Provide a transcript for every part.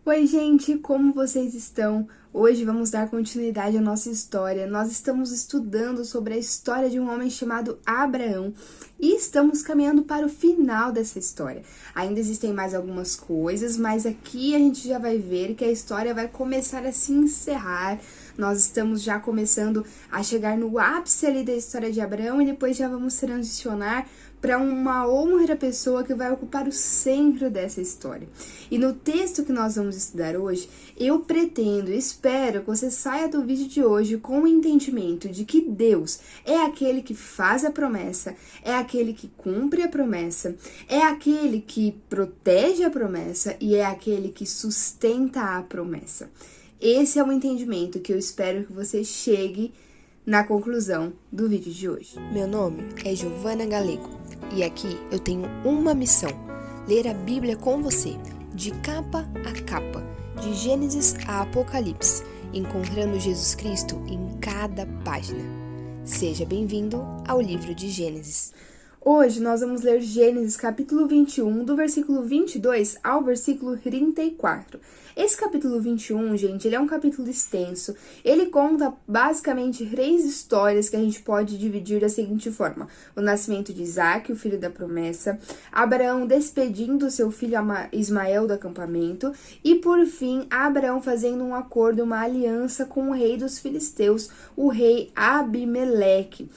Oi, gente, como vocês estão? Hoje vamos dar continuidade à nossa história. Nós estamos estudando sobre a história de um homem chamado Abraão e estamos caminhando para o final dessa história. Ainda existem mais algumas coisas, mas aqui a gente já vai ver que a história vai começar a se encerrar. Nós estamos já começando a chegar no ápice ali da história de Abraão e depois já vamos transicionar para uma outra pessoa que vai ocupar o centro dessa história. E no texto que nós vamos estudar hoje, eu pretendo, espero que você saia do vídeo de hoje com o entendimento de que Deus é aquele que faz a promessa, é aquele que cumpre a promessa, é aquele que protege a promessa e é aquele que sustenta a promessa. Esse é o entendimento que eu espero que você chegue na conclusão do vídeo de hoje. Meu nome é Giovana Galego e aqui eu tenho uma missão: ler a Bíblia com você, de capa a capa, de Gênesis a Apocalipse, encontrando Jesus Cristo em cada página. Seja bem-vindo ao livro de Gênesis. Hoje nós vamos ler Gênesis capítulo 21, do versículo 22 ao versículo 34. Esse capítulo 21, gente, ele é um capítulo extenso. Ele conta basicamente 3 histórias que a gente pode dividir da seguinte forma: o nascimento de Isaac, o filho da promessa, Abraão despedindo seu filho Ismael do acampamento e, por fim, Abraão fazendo um acordo, uma aliança com o rei dos filisteus, o rei Abimeleque.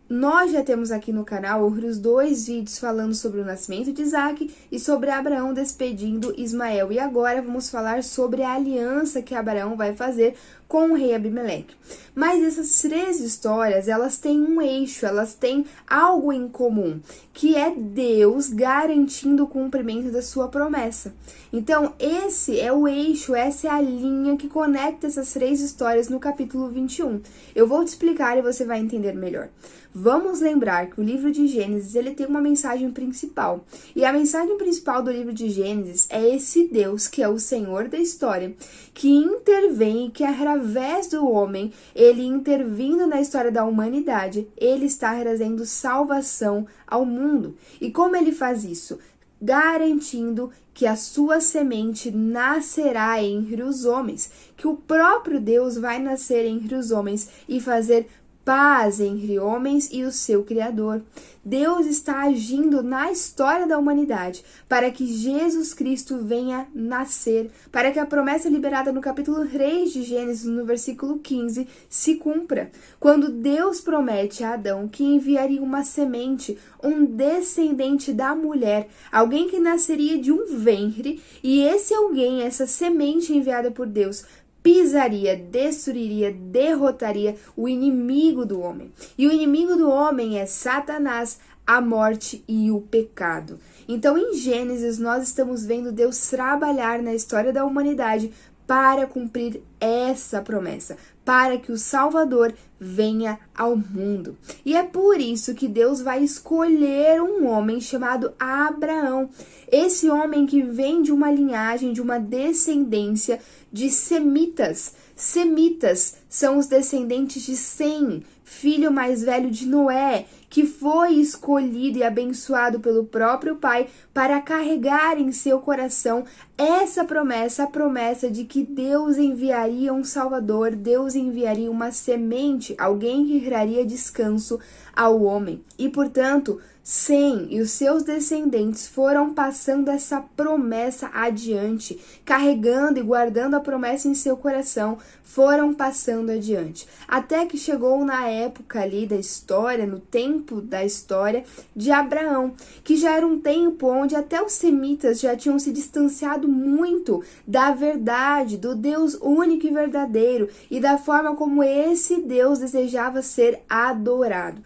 Nós já temos aqui no canal outros 2 vídeos falando sobre o nascimento de Isaac e sobre Abraão despedindo Ismael. E agora vamos falar sobre a aliança que Abraão vai fazer com o rei Abimeleque. Mas essas 3 histórias, elas têm um eixo, elas têm algo em comum, que é Deus garantindo o cumprimento da sua promessa. Então, esse é o eixo, essa é a linha que conecta essas 3 histórias no capítulo 21. Eu vou te explicar e você vai entender melhor. Vamos lembrar que o livro de Gênesis, ele tem uma mensagem principal. E a mensagem principal do livro de Gênesis é esse Deus, que é o Senhor da história, que intervém e que através do homem, ele intervindo na história da humanidade, ele está trazendo salvação ao mundo. E como ele faz isso? Garantindo que a sua semente nascerá entre os homens, que o próprio Deus vai nascer entre os homens e fazer paz entre homens e o seu Criador. Deus está agindo na história da humanidade para que Jesus Cristo venha nascer, para que a promessa liberada no capítulo 3 de Gênesis, no versículo 15, se cumpra. Quando Deus promete a Adão que enviaria uma semente, um descendente da mulher, alguém que nasceria de um ventre, e esse alguém, essa semente enviada por Deus, pisaria, destruiria, derrotaria o inimigo do homem. E o inimigo do homem é Satanás, a morte e o pecado. Então, em Gênesis, nós estamos vendo Deus trabalhar na história da humanidade para cumprir essa promessa, para que o Salvador venha ao mundo. E é por isso que Deus vai escolher um homem chamado Abraão. Esse homem que vem de uma linhagem, de uma descendência de semitas. Semitas são os descendentes de Sem, filho mais velho de Noé, que foi escolhido e abençoado pelo próprio pai para carregar em seu coração essa promessa, a promessa de que Deus enviaria um Salvador, Deus enviaria uma semente, alguém que traria descanso ao homem. E, portanto, Sem e os seus descendentes foram passando essa promessa adiante, carregando e guardando a promessa em seu coração, foram passando adiante, até que chegou na época ali da história, no tempo da história de Abraão, que já era um tempo onde até os semitas já tinham se distanciado muito da verdade, do Deus único e verdadeiro e da forma como esse Deus desejava ser adorado.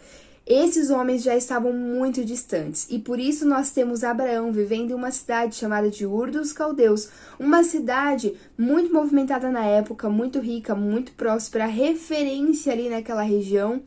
Esses homens já estavam muito distantes e por isso nós temos Abraão vivendo em uma cidade chamada de Ur dos Caldeus, uma cidade muito movimentada na época, muito rica, muito próspera, referência ali naquela região,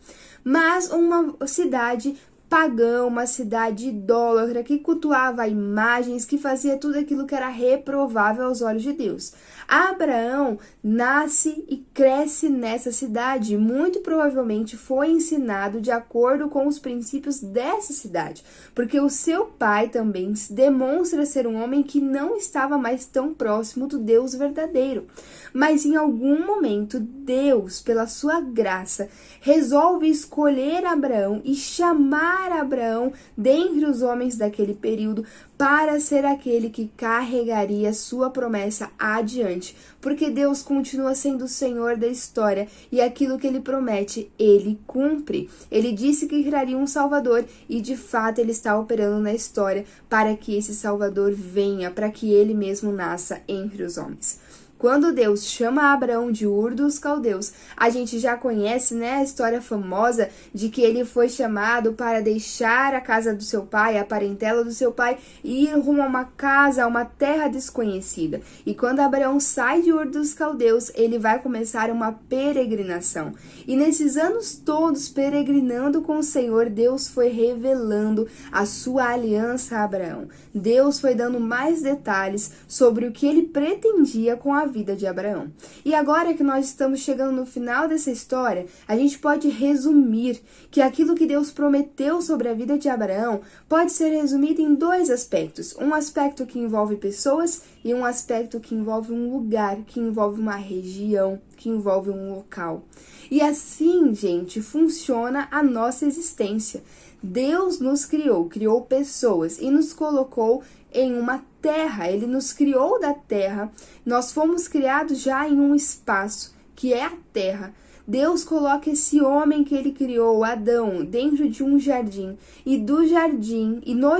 mas uma cidade pagã, uma cidade idólatra que cultuava imagens, que fazia tudo aquilo que era reprovável aos olhos de Deus. Abraão nasce e cresce nessa cidade, muito provavelmente foi ensinado de acordo com os princípios dessa cidade, porque o seu pai também demonstra ser um homem que não estava mais tão próximo do Deus verdadeiro. Mas em algum momento, Deus, pela sua graça, resolve escolher Abraão e chamar Abraão dentre os homens daquele período para ser aquele que carregaria sua promessa adiante, porque Deus continua sendo o Senhor da história e aquilo que Ele promete, Ele cumpre. Ele disse que criaria um Salvador e de fato Ele está operando na história para que esse Salvador venha, para que Ele mesmo nasça entre os homens. Quando Deus chama Abraão de Ur dos Caldeus, a gente já conhece, né, a história famosa de que ele foi chamado para deixar a casa do seu pai, a parentela do seu pai, e ir rumo a uma casa, a uma terra desconhecida. E quando Abraão sai de Ur dos Caldeus, ele vai começar uma peregrinação. E nesses anos todos peregrinando com o Senhor, Deus foi revelando a sua aliança a Abraão. Deus foi dando mais detalhes sobre o que ele pretendia com a vida de Abraão. E agora que nós estamos chegando no final dessa história, a gente pode resumir que aquilo que Deus prometeu sobre a vida de Abraão pode ser resumido em dois aspectos. Um aspecto que envolve pessoas e um aspecto que envolve um lugar, que envolve uma região, que envolve um local. E assim, gente, funciona a nossa existência. Deus nos criou pessoas e nos colocou em uma terra, Ele nos criou da terra, nós fomos criados já em um espaço, que é a terra. Deus coloca esse homem que Ele criou, Adão, dentro de um jardim, e no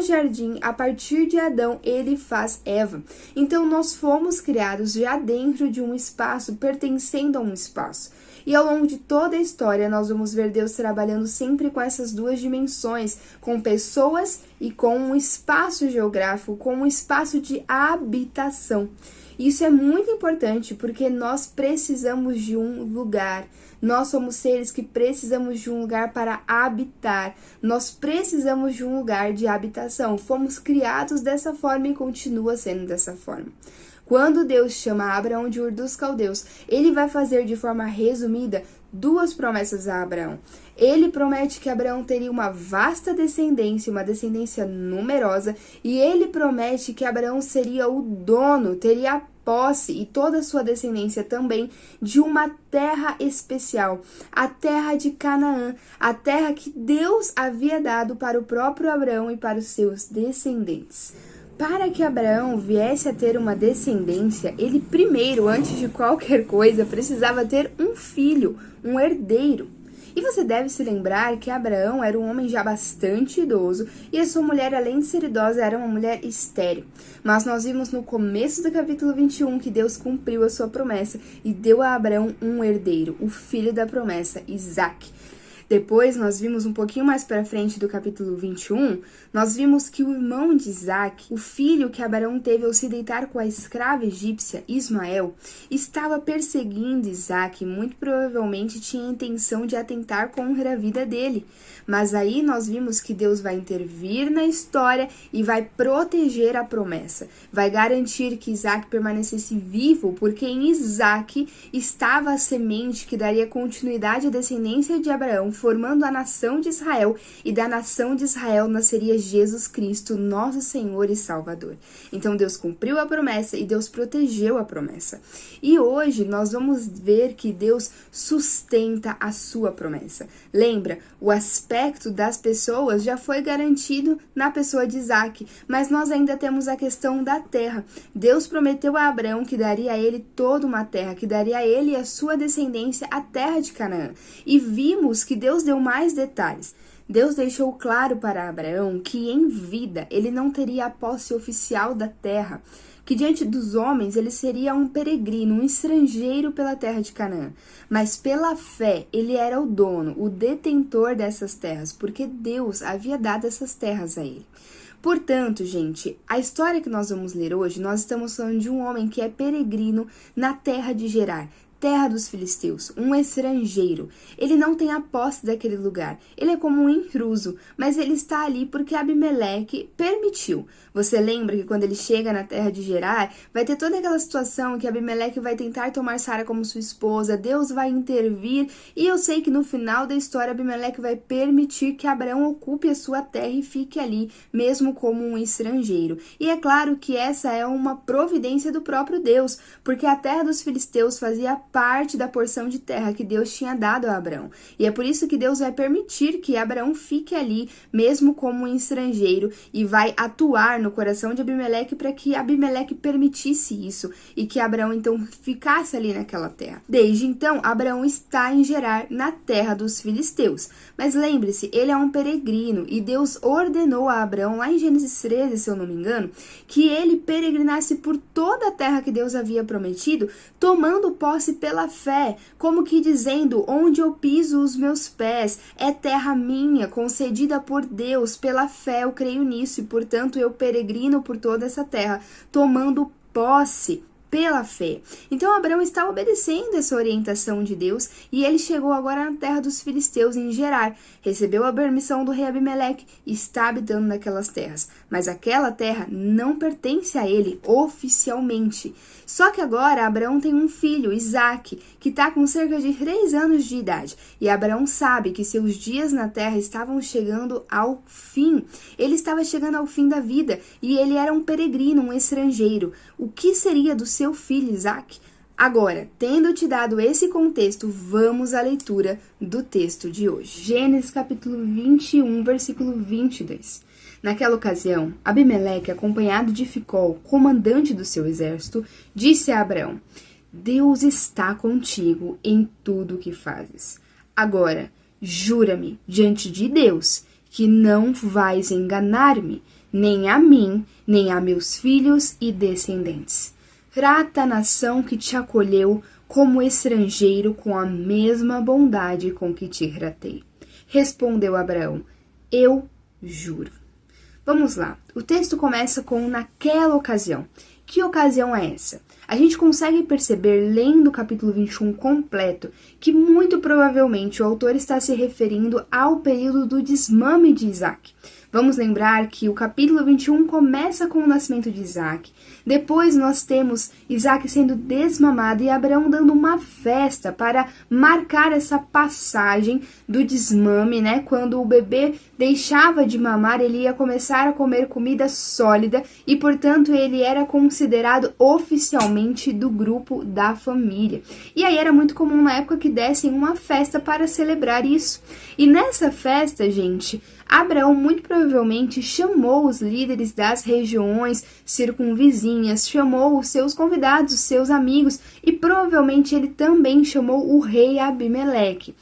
jardim, a partir de Adão, Ele faz Eva. Então, nós fomos criados já dentro de um espaço, pertencendo a um espaço. E ao longo de toda a história, nós vamos ver Deus trabalhando sempre com essas duas dimensões, com pessoas e com um espaço geográfico, com um espaço de habitação. Isso é muito importante porque nós precisamos de um lugar. Nós somos seres que precisamos de um lugar para habitar. Nós precisamos de um lugar de habitação. Fomos criados dessa forma e continua sendo dessa forma. Quando Deus chama Abraão de Ur dos Caldeus, Ele vai fazer de forma resumida duas promessas a Abraão. Ele promete que Abraão teria uma vasta descendência, uma descendência numerosa, e ele promete que Abraão seria o dono, teria a posse e toda a sua descendência também de uma terra especial, a terra de Canaã, a terra que Deus havia dado para o próprio Abraão e para os seus descendentes. Para que Abraão viesse a ter uma descendência, ele primeiro, antes de qualquer coisa, precisava ter um filho, um herdeiro. E você deve se lembrar que Abraão era um homem já bastante idoso e a sua mulher, além de ser idosa, era uma mulher estéril. Mas nós vimos no começo do capítulo 21 que Deus cumpriu a sua promessa e deu a Abraão um herdeiro, o filho da promessa, Isaque. Depois, nós vimos um pouquinho mais para frente do capítulo 21, nós vimos que o irmão de Isaque, o filho que Abraão teve ao se deitar com a escrava egípcia, Ismael, estava perseguindo Isaque e muito provavelmente tinha a intenção de atentar contra a vida dele. Mas aí nós vimos que Deus vai intervir na história e vai proteger a promessa. Vai garantir que Isaque permanecesse vivo, porque em Isaque estava a semente que daria continuidade à descendência de Abraão, formando a nação de Israel, e da nação de Israel nasceria Jesus Cristo, nosso Senhor e Salvador. Então Deus cumpriu a promessa e Deus protegeu a promessa. E hoje nós vamos ver que Deus sustenta a sua promessa. Lembra, o aspecto das pessoas já foi garantido na pessoa de Isaque, mas nós ainda temos a questão da terra. Deus prometeu a Abraão que daria a ele toda uma terra, que daria a ele e a sua descendência a terra de Canaã. E vimos que Deus deu mais detalhes. Deus deixou claro para Abraão que em vida ele não teria a posse oficial da terra, que diante dos homens ele seria um peregrino, um estrangeiro pela terra de Canaã. Mas pela fé ele era o dono, o detentor dessas terras, porque Deus havia dado essas terras a ele. Portanto, gente, a história que nós vamos ler hoje, nós estamos falando de um homem que é peregrino na terra de Gerar, terra dos filisteus, um estrangeiro. Ele não tem a posse daquele lugar. Ele é como um intruso, mas ele está ali porque Abimeleque permitiu. Você lembra que quando ele chega na terra de Gerar, vai ter toda aquela situação que Abimeleque vai tentar tomar Sara como sua esposa, Deus vai intervir, e eu sei que no final da história Abimeleque vai permitir que Abraão ocupe a sua terra e fique ali, mesmo como um estrangeiro. E é claro que essa é uma providência do próprio Deus, porque a terra dos filisteus fazia parte da porção de terra que Deus tinha dado a Abraão. E é por isso que Deus vai permitir que Abraão fique ali, mesmo como um estrangeiro, e vai atuar no coração de Abimeleque para que Abimeleque permitisse isso e que Abraão então ficasse ali naquela terra. Desde então, Abraão está em Gerar, na terra dos filisteus. Mas lembre-se, ele é um peregrino e Deus ordenou a Abraão, lá em Gênesis 13, se eu não me engano, que ele peregrinasse por toda a terra que Deus havia prometido, tomando posse pela fé, como que dizendo: onde eu piso os meus pés é terra minha, concedida por Deus. Pela fé eu creio nisso e, portanto, eu peregrino por toda essa terra, tomando posse pela fé. Então Abraão está obedecendo essa orientação de Deus e ele chegou agora na terra dos filisteus, em Gerar, recebeu a permissão do rei Abimeleque e está habitando naquelas terras. Mas aquela terra não pertence a ele oficialmente. Só que agora Abraão tem um filho, Isaque, que está com cerca de 3 anos de idade. E Abraão sabe que seus dias na terra estavam chegando ao fim. Ele estava chegando ao fim da vida e ele era um peregrino, um estrangeiro. O que seria do seu filho Isaque? Agora, tendo te dado esse contexto, vamos à leitura do texto de hoje. Gênesis capítulo 21, versículo 22. Naquela ocasião, Abimeleque, acompanhado de Ficol, comandante do seu exército, disse a Abraão: Deus está contigo em tudo o que fazes. Agora, jura-me diante de Deus que não vais enganar-me, nem a mim, nem a meus filhos e descendentes. Trata a nação que te acolheu como estrangeiro com a mesma bondade com que te tratei. Respondeu Abraão: eu juro. Vamos lá, o texto começa com naquela ocasião. Que ocasião é essa? A gente consegue perceber, lendo o capítulo 21 completo, que muito provavelmente o autor está se referindo ao período do desmame de Isaque. Vamos lembrar que o capítulo 21 começa com o nascimento de Isaque. Depois nós temos Isaque sendo desmamado e Abraão dando uma festa para marcar essa passagem do desmame, né? Quando o bebê deixava de mamar, ele ia começar a comer comida sólida e, portanto, ele era considerado oficialmente do grupo da família. E aí era muito comum na época que dessem uma festa para celebrar isso. E nessa festa, gente, Abraão muito provavelmente chamou os líderes das regiões circunvizinhas, chamou os seus convidados, os seus amigos, e provavelmente ele também chamou o rei Abimeleque.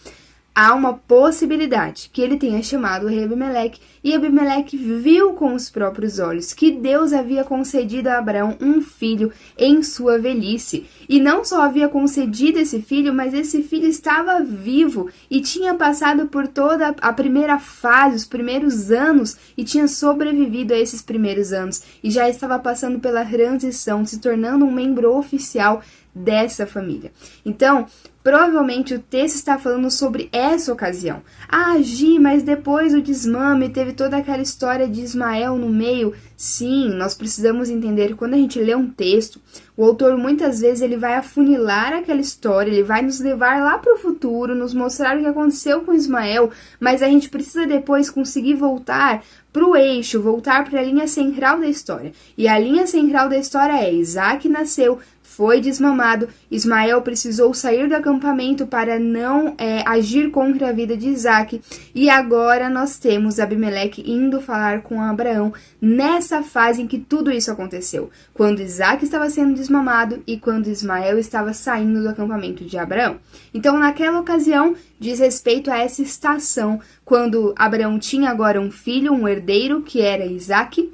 Há uma possibilidade que ele tenha chamado o rei Abimeleque e Abimeleque viu com os próprios olhos que Deus havia concedido a Abraão um filho em sua velhice. E não só havia concedido esse filho, mas esse filho estava vivo e tinha passado por toda a primeira fase, os primeiros anos, e tinha sobrevivido a esses primeiros anos. E já estava passando pela transição, se tornando um membro oficial dessa família. Então, provavelmente o texto está falando sobre essa ocasião. Ah, Gi, mas depois do desmame teve toda aquela história de Ismael no meio. Sim, nós precisamos entender que quando a gente lê um texto, o autor muitas vezes ele vai afunilar aquela história, ele vai nos levar lá para o futuro, nos mostrar o que aconteceu com Ismael, mas a gente precisa depois conseguir voltar para o eixo, voltar para a linha central da história. E a linha central da história é: Isaque nasceu, foi desmamado, Ismael precisou sair do acampamento para não agir contra a vida de Isaque, e agora nós temos Abimeleque indo falar com Abraão nessa fase em que tudo isso aconteceu, quando Isaque estava sendo desmamado e quando Ismael estava saindo do acampamento de Abraão. Então, naquela ocasião, diz respeito a essa estação, quando Abraão tinha agora um filho, um herdeiro, que era Isaque,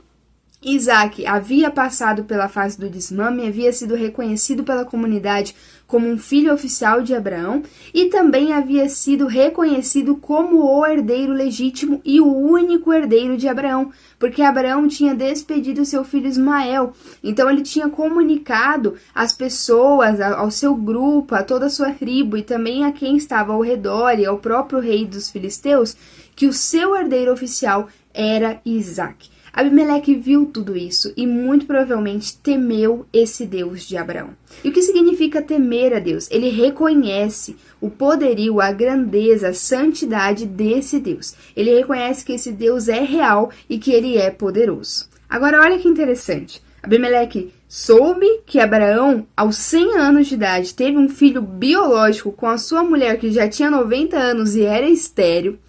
Isaac havia passado pela fase do desmame, havia sido reconhecido pela comunidade como um filho oficial de Abraão e também havia sido reconhecido como o herdeiro legítimo e o único herdeiro de Abraão, porque Abraão tinha despedido seu filho Ismael. Então ele tinha comunicado às pessoas, ao seu grupo, a toda a sua tribo e também a quem estava ao redor e ao próprio rei dos filisteus, que o seu herdeiro oficial era Isaac. Abimeleque viu tudo isso e muito provavelmente temeu esse Deus de Abraão. E o que significa temer a Deus? Ele reconhece o poderio, a grandeza, a santidade desse Deus. Ele reconhece que esse Deus é real e que ele é poderoso. Agora olha que interessante. Abimeleque soube que Abraão, aos 100 anos de idade, teve um filho biológico com a sua mulher que já tinha 90 anos e era estéril.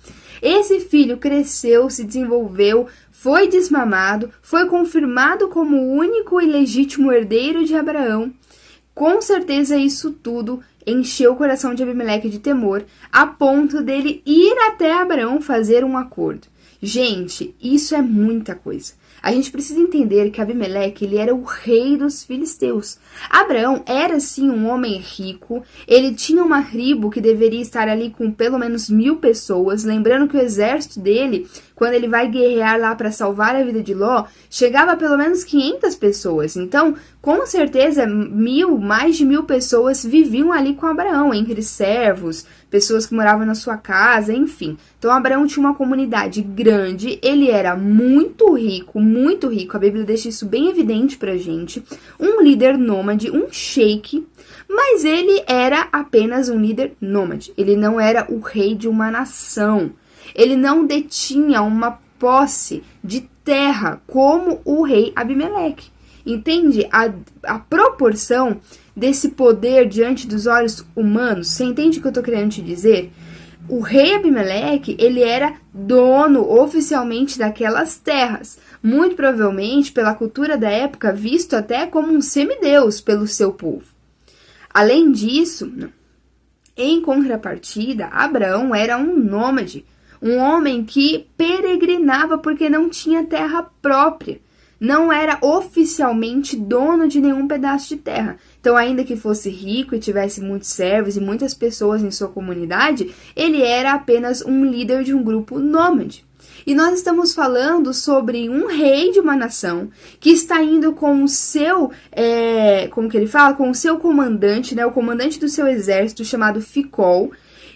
Esse filho cresceu, se desenvolveu, foi desmamado, foi confirmado como o único e legítimo herdeiro de Abraão. Com certeza isso tudo encheu o coração de Abimeleque de temor, a ponto dele ir até Abraão fazer um acordo. Gente, isso é muita coisa. A gente precisa entender que Abimeleque, ele era o rei dos filisteus. Abraão era sim um homem rico, ele tinha uma tribo que deveria estar ali com pelo menos 1000 pessoas, lembrando que o exército dele, quando ele vai guerrear lá para salvar a vida de Ló, chegava a pelo menos 500 pessoas. Então, com certeza, mais de 1000 pessoas viviam ali com Abraão, entre servos, pessoas que moravam na sua casa, enfim. Então, Abraão tinha uma comunidade grande, ele era muito rico, a Bíblia deixa isso bem evidente pra gente, um líder nômade, um sheik, mas ele era apenas um líder nômade, ele não era o rei de uma nação, ele não detinha uma posse de terra como o rei Abimeleque. Entende a proporção desse poder diante dos olhos humanos? Você entende o que eu tô querendo te dizer? O rei Abimeleque, ele era dono oficialmente daquelas terras, muito provavelmente pela cultura da época visto até como um semideus pelo seu povo. Além disso, em contrapartida, Abraão era um nômade, um homem que peregrinava porque não tinha terra própria. Não era oficialmente dono de nenhum pedaço de terra. Então, ainda que fosse rico e tivesse muitos servos e muitas pessoas em sua comunidade, ele era apenas um líder de um grupo nômade. E nós estamos falando sobre um rei de uma nação que está indo com o seu, como que ele fala? Com o seu comandante, né? O comandante do seu exército chamado Ficol.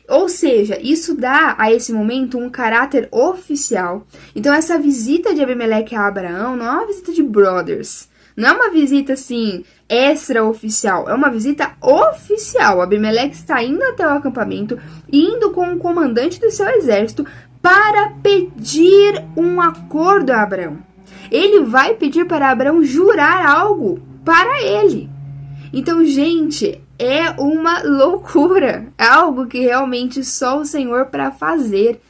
Ou seja, isso dá a esse momento um caráter oficial. Então essa visita de Abimeleque a Abraão não é uma visita de brothers. Não é uma visita assim, extraoficial. É uma visita oficial. Abimeleque está indo até o acampamento, indo com o comandante do seu exército para pedir um acordo a Abraão. Ele vai pedir para Abraão jurar algo para ele. Então, gente, é uma loucura, é algo que realmente só o Senhor para fazer.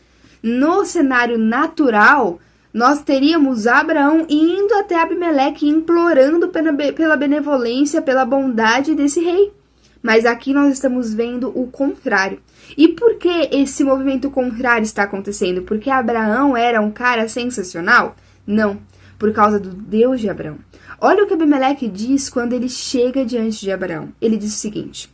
No cenário natural, nós teríamos Abraão indo até Abimeleque, implorando pela benevolência, pela bondade desse rei. Mas aqui nós estamos vendo o contrário. E por que esse movimento contrário está acontecendo? Porque Abraão era um cara sensacional? Não, por causa do Deus de Abraão. Olha o que Abimeleque diz quando ele chega diante de Abraão. Ele diz o seguinte: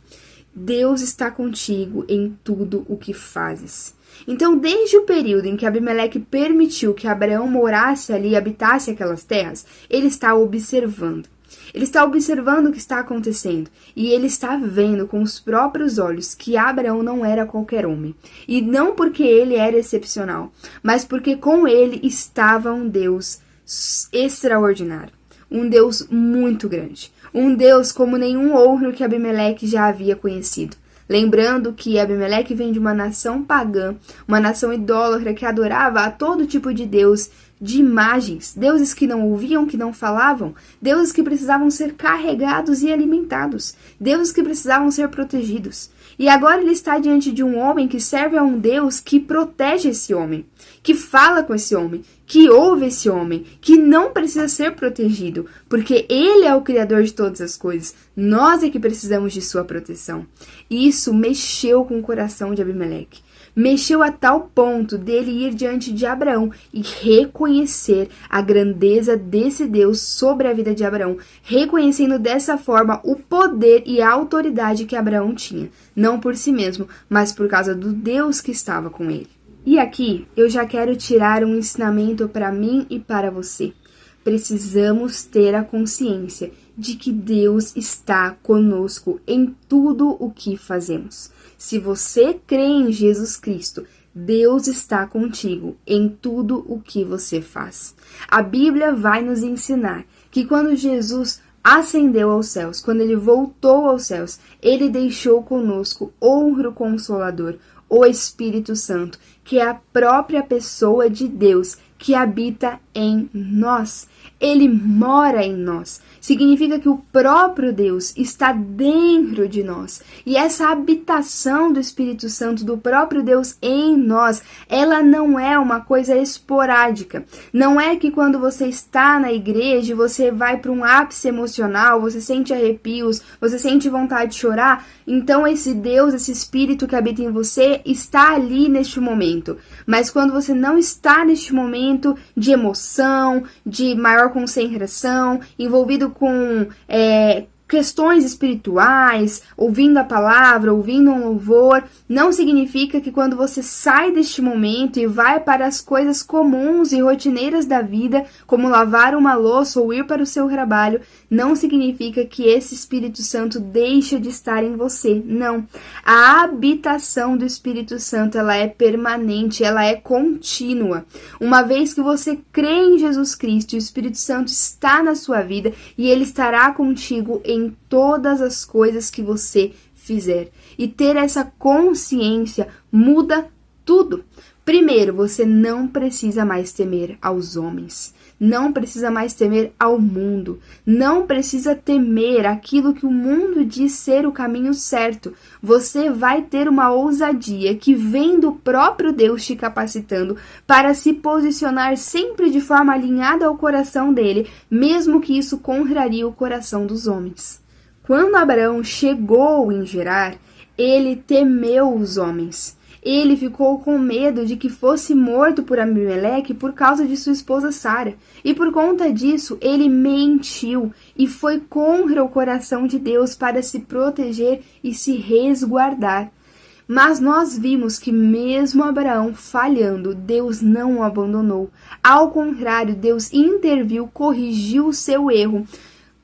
Deus está contigo em tudo o que fazes. Então, desde o período em que Abimeleque permitiu que Abraão morasse ali e habitasse aquelas terras, ele está observando. Ele está observando o que está acontecendo e ele está vendo com os próprios olhos que Abraão não era qualquer homem. E não porque ele era excepcional, mas porque com ele estava um Deus extraordinário. Um Deus muito grande, um Deus como nenhum outro que Abimeleque já havia conhecido. Lembrando que Abimeleque vem de uma nação pagã, uma nação idólatra que adorava a todo tipo de Deus, de imagens, deuses que não ouviam, que não falavam, deuses que precisavam ser carregados e alimentados, deuses que precisavam ser protegidos. E agora ele está diante de um homem que serve a um Deus que protege esse homem, que fala com esse homem, que ouve esse homem, que não precisa ser protegido, porque ele é o Criador de todas as coisas. Nós é que precisamos de sua proteção. E isso mexeu com o coração de Abimeleque. Mexeu a tal ponto dele ir diante de Abraão e reconhecer a grandeza desse Deus sobre a vida de Abraão, reconhecendo dessa forma o poder e a autoridade que Abraão tinha, não por si mesmo, mas por causa do Deus que estava com ele. E aqui eu já quero tirar um ensinamento para mim e para você. Precisamos ter a consciência de que Deus está conosco em tudo o que fazemos. Se você crê em Jesus Cristo, Deus está contigo em tudo o que você faz. A Bíblia vai nos ensinar que quando Jesus ascendeu aos céus, quando ele voltou aos céus, ele deixou conosco outro Consolador, o Espírito Santo, que é a própria pessoa de Deus que habita em nós. Ele mora em nós. Significa que o próprio Deus está dentro de nós. E essa habitação do Espírito Santo, do próprio Deus em nós, ela não é uma coisa esporádica. Não é que quando você está na igreja, você vai para um ápice emocional, você sente arrepios, você sente vontade de chorar, então esse Deus, esse Espírito que habita em você, está ali neste momento. Mas quando você não está neste momento de emoção, de maior concentração, envolvido com questões espirituais, ouvindo a palavra, ouvindo um louvor, não significa que quando você sai deste momento e vai para as coisas comuns e rotineiras da vida, como lavar uma louça ou ir para o seu trabalho, não significa que esse Espírito Santo deixa de estar em você. Não. A habitação do Espírito Santo, ela é permanente, ela é contínua. Uma vez que você crê em Jesus Cristo, o Espírito Santo está na sua vida e ele estará contigo em todas as coisas que você fizer. E ter essa consciência muda tudo. Primeiro, você não precisa mais temer aos homens. Não precisa mais temer ao mundo. Não precisa temer aquilo que o mundo diz ser o caminho certo. Você vai ter uma ousadia que vem do próprio Deus te capacitando para se posicionar sempre de forma alinhada ao coração dele, mesmo que isso contrarie o coração dos homens. Quando Abraão chegou em Gerar, ele temeu os homens. Ele ficou com medo de que fosse morto por Abimeleque por causa de sua esposa Sara. E por conta disso, ele mentiu e foi contra o coração de Deus para se proteger e se resguardar. Mas nós vimos que mesmo Abraão falhando, Deus não o abandonou. Ao contrário, Deus interviu, corrigiu o seu erro,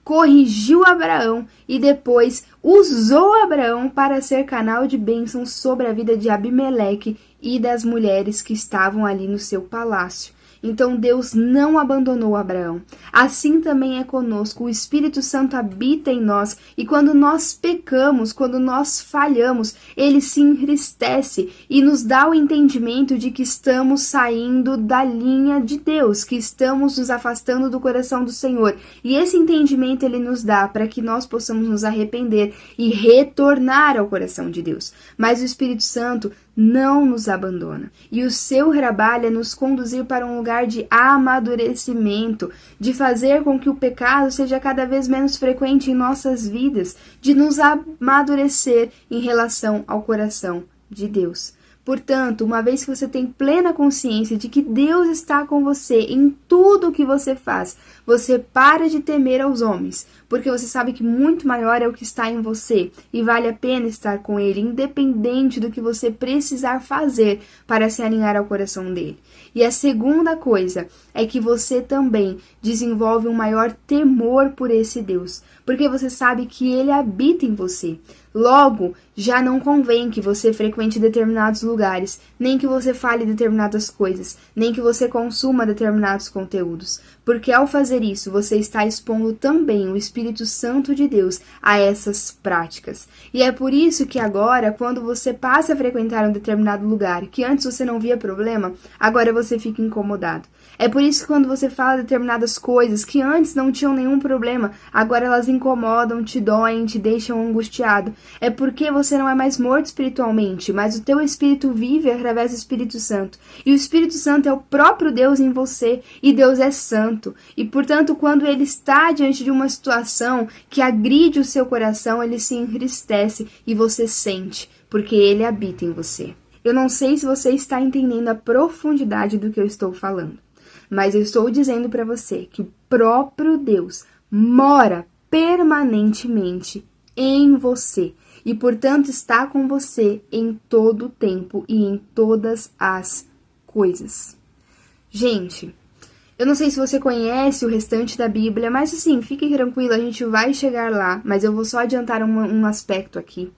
corrigiu Abraão e depois usou Abraão para ser canal de bênção sobre a vida de Abimeleque e das mulheres que estavam ali no seu palácio. Então Deus não abandonou Abraão. Assim também é conosco. O Espírito Santo habita em nós e quando nós pecamos, quando nós falhamos, ele se entristece e nos dá o entendimento de que estamos saindo da linha de Deus, que estamos nos afastando do coração do Senhor. E esse entendimento ele nos dá para que nós possamos nos arrepender e retornar ao coração de Deus. Mas o Espírito Santo não nos abandona. E o seu trabalho é nos conduzir para um lugar de amadurecimento, de fazer com que o pecado seja cada vez menos frequente em nossas vidas, de nos amadurecer em relação ao coração de Deus. Portanto, uma vez que você tem plena consciência de que Deus está com você em tudo o que você faz, você para de temer aos homens, porque você sabe que muito maior é o que está em você e vale a pena estar com ele, independente do que você precisar fazer para se alinhar ao coração dele. E a segunda coisa é que você também desenvolve um maior temor por esse Deus, porque você sabe que ele habita em você. Logo, já não convém que você frequente determinados lugares, nem que você fale determinadas coisas, nem que você consuma determinados conteúdos, porque ao fazer isso, você está expondo também o Espírito Santo de Deus a essas práticas. E é por isso que agora, quando você passa a frequentar um determinado lugar, que antes você não via problema, agora você fica incomodado. É por isso que quando você fala determinadas coisas que antes não tinham nenhum problema, agora elas incomodam, te doem, te deixam angustiado. É porque você não é mais morto espiritualmente, mas o teu espírito vive através do Espírito Santo. E o Espírito Santo é o próprio Deus em você, e Deus é santo. E, portanto, quando ele está diante de uma situação que agride o seu coração, ele se entristece e você sente, porque ele habita em você. Eu não sei se você está entendendo a profundidade do que eu estou falando, mas eu estou dizendo para você que o próprio Deus mora permanentemente em você e, portanto, está com você em todo o tempo e em todas as coisas. Gente, eu não sei se você conhece o restante da Bíblia, mas assim, fique tranquilo, a gente vai chegar lá, mas eu vou só adiantar um aspecto aqui.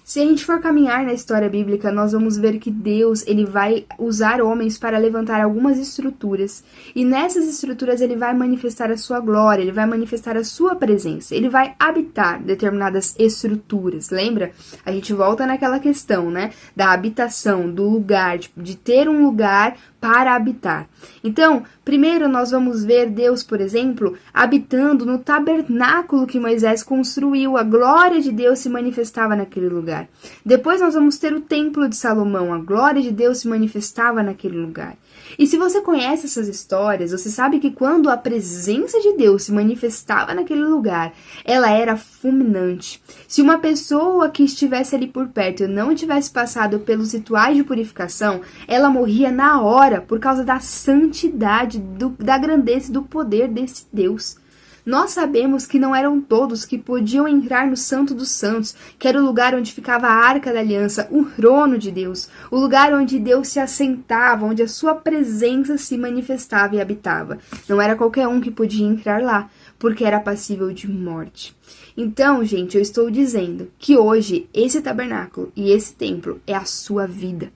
Se a gente for caminhar na história bíblica, nós vamos ver que Deus, ele vai usar homens para levantar algumas estruturas. E nessas estruturas ele vai manifestar a sua glória, ele vai manifestar a sua presença. Ele vai habitar determinadas estruturas. Lembra? A gente volta naquela questão, né? Da habitação, do lugar, de ter um lugar para habitar. Então, primeiro nós vamos ver Deus, por exemplo, habitando no tabernáculo que Moisés construiu. A glória de Deus se manifestava naquele lugar. Depois nós vamos ter o templo de Salomão. A glória de Deus se manifestava naquele lugar. E se você conhece essas histórias, você sabe que quando a presença de Deus se manifestava naquele lugar, ela era fulminante. Se uma pessoa que estivesse ali por perto não tivesse passado pelos rituais de purificação, ela morria na hora por causa da santidade, da grandeza e do poder desse Deus. Nós sabemos que não eram todos que podiam entrar no Santo dos Santos, que era o lugar onde ficava a Arca da Aliança, o trono de Deus, o lugar onde Deus se assentava, onde a sua presença se manifestava e habitava. Não era qualquer um que podia entrar lá, porque era passível de morte. Então, gente, eu estou dizendo que hoje esse tabernáculo e esse templo é a sua vida.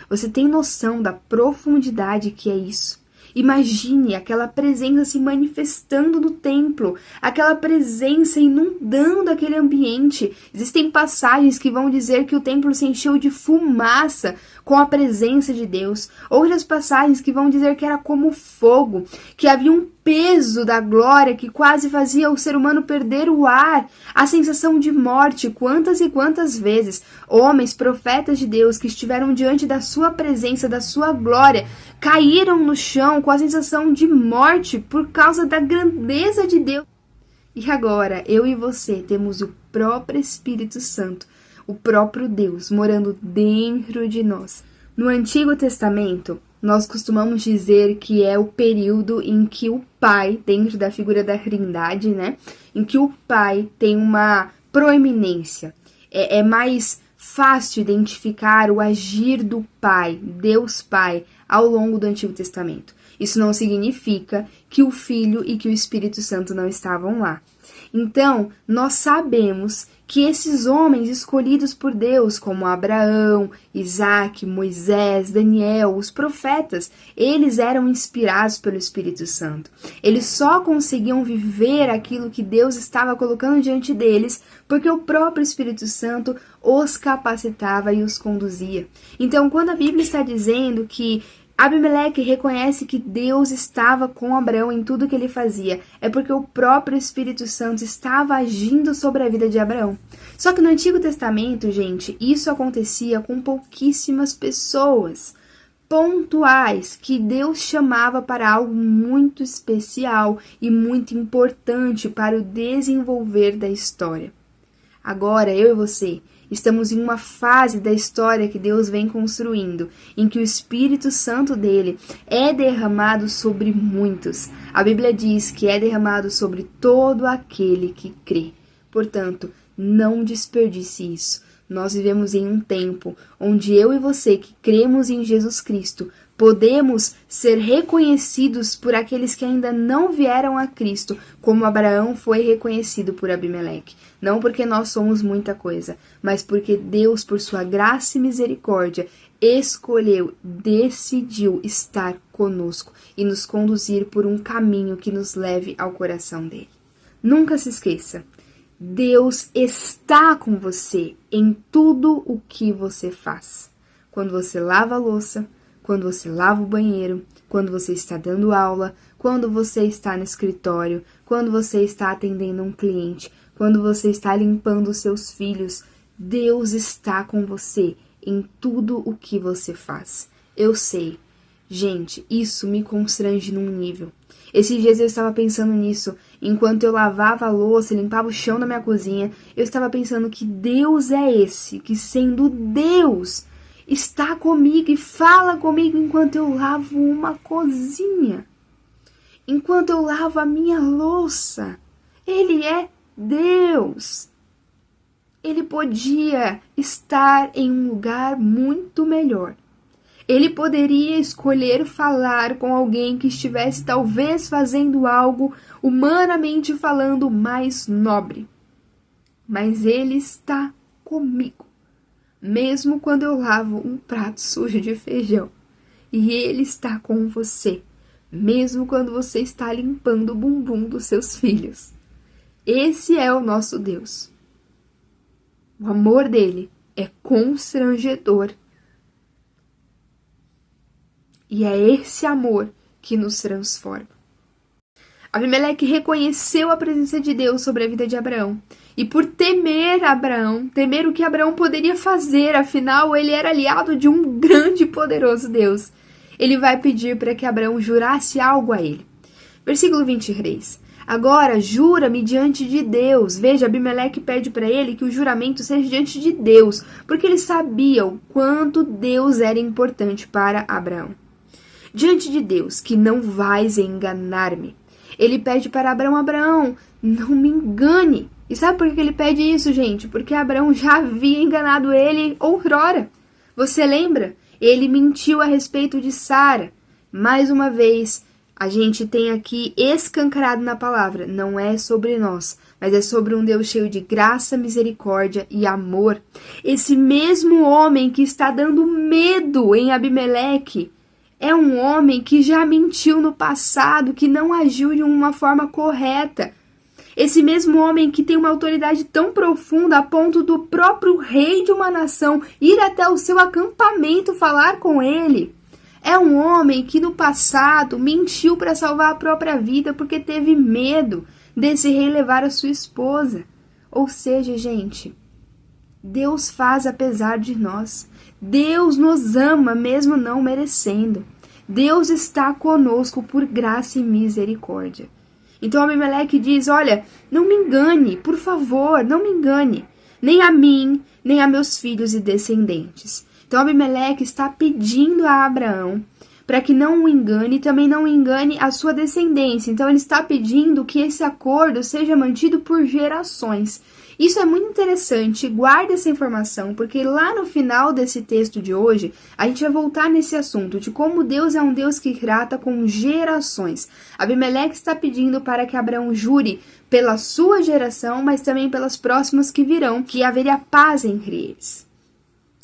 Você tem noção da profundidade que é isso? Imagine aquela presença se manifestando no templo, aquela presença inundando aquele ambiente. Existem passagens que vão dizer que o templo se encheu de fumaça com a presença de Deus. Outras passagens que vão dizer que era como fogo, que havia um peso da glória que quase fazia o ser humano perder o ar, a sensação de morte. Quantas e quantas vezes homens, profetas de Deus que estiveram diante da sua presença, da sua glória, caíram no chão com a sensação de morte por causa da grandeza de Deus. E agora, eu e você temos o próprio Espírito Santo, o próprio Deus morando dentro de nós. No Antigo Testamento, nós costumamos dizer que é o período em que o Pai, dentro da figura da Trindade, né? Em que o Pai tem uma proeminência. É mais fácil identificar o agir do Pai, Deus Pai, ao longo do Antigo Testamento. Isso não significa que o Filho e que o Espírito Santo não estavam lá. Então, nós sabemos que esses homens escolhidos por Deus, como Abraão, Isaac, Moisés, Daniel, os profetas, eles eram inspirados pelo Espírito Santo. Eles só conseguiam viver aquilo que Deus estava colocando diante deles, porque o próprio Espírito Santo os capacitava e os conduzia. Então, quando a Bíblia está dizendo que Abimeleque reconhece que Deus estava com Abraão em tudo que ele fazia, é porque o próprio Espírito Santo estava agindo sobre a vida de Abraão. Só que no Antigo Testamento, gente, isso acontecia com pouquíssimas pessoas pontuais que Deus chamava para algo muito especial e muito importante para o desenvolver da história. Agora, eu e você estamos em uma fase da história que Deus vem construindo, em que o Espírito Santo dele é derramado sobre muitos. A Bíblia diz que é derramado sobre todo aquele que crê. Portanto, não desperdice isso. Nós vivemos em um tempo onde eu e você que cremos em Jesus Cristo podemos ser reconhecidos por aqueles que ainda não vieram a Cristo, como Abraão foi reconhecido por Abimeleque. Não porque nós somos muita coisa, mas porque Deus, por sua graça e misericórdia, escolheu, decidiu estar conosco e nos conduzir por um caminho que nos leve ao coração dele. Nunca se esqueça, Deus está com você em tudo o que você faz. Quando você lava a louça, quando você lava o banheiro, quando você está dando aula, quando você está no escritório, quando você está atendendo um cliente, quando você está limpando os seus filhos, Deus está com você em tudo o que você faz. Eu sei. Gente, isso me constrange num nível. Esses dias eu estava pensando nisso, enquanto eu lavava a louça, limpava o chão da minha cozinha, eu estava pensando que Deus é esse, que sendo Deus, está comigo e fala comigo enquanto eu lavo uma cozinha, enquanto eu lavo a minha louça. Ele é Deus. Ele podia estar em um lugar muito melhor. Ele poderia escolher falar com alguém que estivesse talvez fazendo algo, humanamente falando, mais nobre. Mas ele está comigo, mesmo quando eu lavo um prato sujo de feijão. E ele está com você, mesmo quando você está limpando o bumbum dos seus filhos. Esse é o nosso Deus. O amor dele é constrangedor. E é esse amor que nos transforma. Abimeleque reconheceu a presença de Deus sobre a vida de Abraão. E por temer Abraão, temer o que Abraão poderia fazer, afinal ele era aliado de um grande e poderoso Deus, ele vai pedir para que Abraão jurasse algo a ele. Versículo 23. Agora jura-me diante de Deus. Veja, Abimeleque pede para ele que o juramento seja diante de Deus, porque ele sabia o quanto Deus era importante para Abraão. Diante de Deus, que não vais enganar-me. Ele pede para Abraão, Abraão, não me engane. E sabe por que ele pede isso, gente? Porque Abraão já havia enganado ele outrora. Você lembra? Ele mentiu a respeito de Sara. Mais uma vez, a gente tem aqui escancarado na palavra, não é sobre nós, mas é sobre um Deus cheio de graça, misericórdia e amor. Esse mesmo homem que está dando medo em Abimeleque é um homem que já mentiu no passado, que não agiu de uma forma correta. Esse mesmo homem que tem uma autoridade tão profunda a ponto do próprio rei de uma nação ir até o seu acampamento falar com ele. É um homem que no passado mentiu para salvar a própria vida porque teve medo desse rei levar a sua esposa. Ou seja, gente, Deus faz apesar de nós. Deus nos ama mesmo não merecendo. Deus está conosco por graça e misericórdia. Então Abimeleque diz, olha, não me engane, por favor, não me engane, nem a mim, nem a meus filhos e descendentes. Então Abimeleque está pedindo a Abraão para que não o engane e também não engane a sua descendência. Então ele está pedindo que esse acordo seja mantido por gerações. Isso é muito interessante, guarde essa informação, porque lá no final desse texto de hoje, a gente vai voltar nesse assunto de como Deus é um Deus que trata com gerações. Abimeleque está pedindo para que Abraão jure pela sua geração, mas também pelas próximas que virão, que haveria paz entre eles.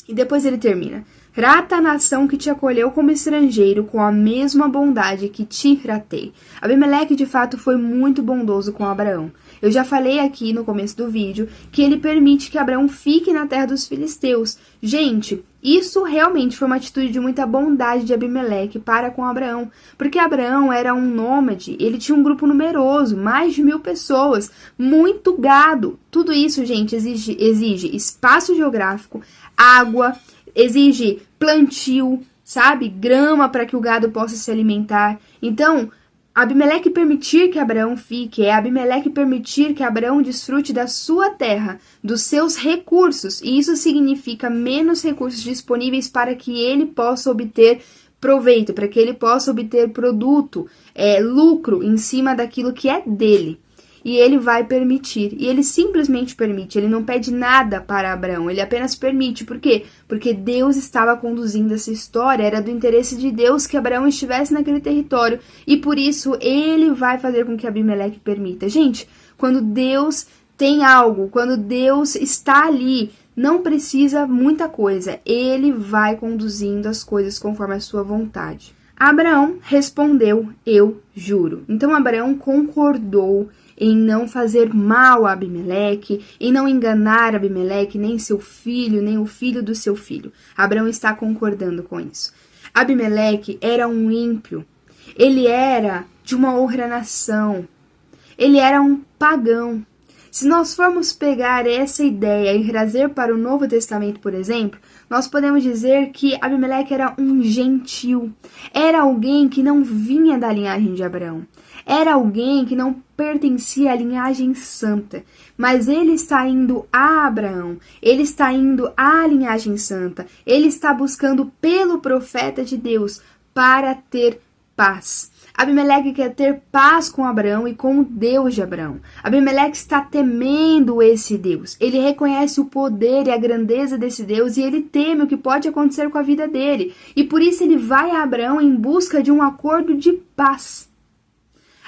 E depois ele termina. Trata a nação que te acolheu como estrangeiro com a mesma bondade que te tratei. Abimeleque, de fato, foi muito bondoso com Abraão. Eu já falei aqui no começo do vídeo que ele permite que Abraão fique na terra dos filisteus. Gente, isso realmente foi uma atitude de muita bondade de Abimeleque para com Abraão, porque Abraão era um nômade, ele tinha um grupo numeroso, mais de 1000 pessoas, muito gado. Tudo isso, gente, exige espaço geográfico, água, exige plantio, sabe? Grama para que o gado possa se alimentar. Então, Abimeleque permitir que Abraão fique, é Abimeleque permitir que Abraão desfrute da sua terra, dos seus recursos, e isso significa menos recursos disponíveis para que ele possa obter proveito, para que ele possa obter produto, lucro em cima daquilo que é dele. E ele vai permitir, e ele simplesmente permite, ele não pede nada para Abraão, ele apenas permite. Por quê? Porque Deus estava conduzindo essa história, era do interesse de Deus que Abraão estivesse naquele território, e por isso ele vai fazer com que Abimeleque permita. Gente, quando Deus tem algo, quando Deus está ali, não precisa muita coisa, ele vai conduzindo as coisas conforme a sua vontade. Abraão respondeu, eu juro. Então Abraão concordou em não fazer mal a Abimeleque, em não enganar Abimeleque, nem seu filho, nem o filho do seu filho. Abraão está concordando com isso. Abimeleque era um ímpio, ele era de uma outra nação, ele era um pagão. Se nós formos pegar essa ideia e trazer para o Novo Testamento, por exemplo, nós podemos dizer que Abimeleque era um gentil, era alguém que não vinha da linhagem de Abraão, era alguém que não pertencia à linhagem santa, mas ele está indo a Abraão, ele está indo à linhagem santa, ele está buscando pelo profeta de Deus para ter paz. Abimeleque quer ter paz com Abraão e com o Deus de Abraão. Abimeleque está temendo esse Deus. Ele reconhece o poder e a grandeza desse Deus e ele teme o que pode acontecer com a vida dele. E por isso ele vai a Abraão em busca de um acordo de paz.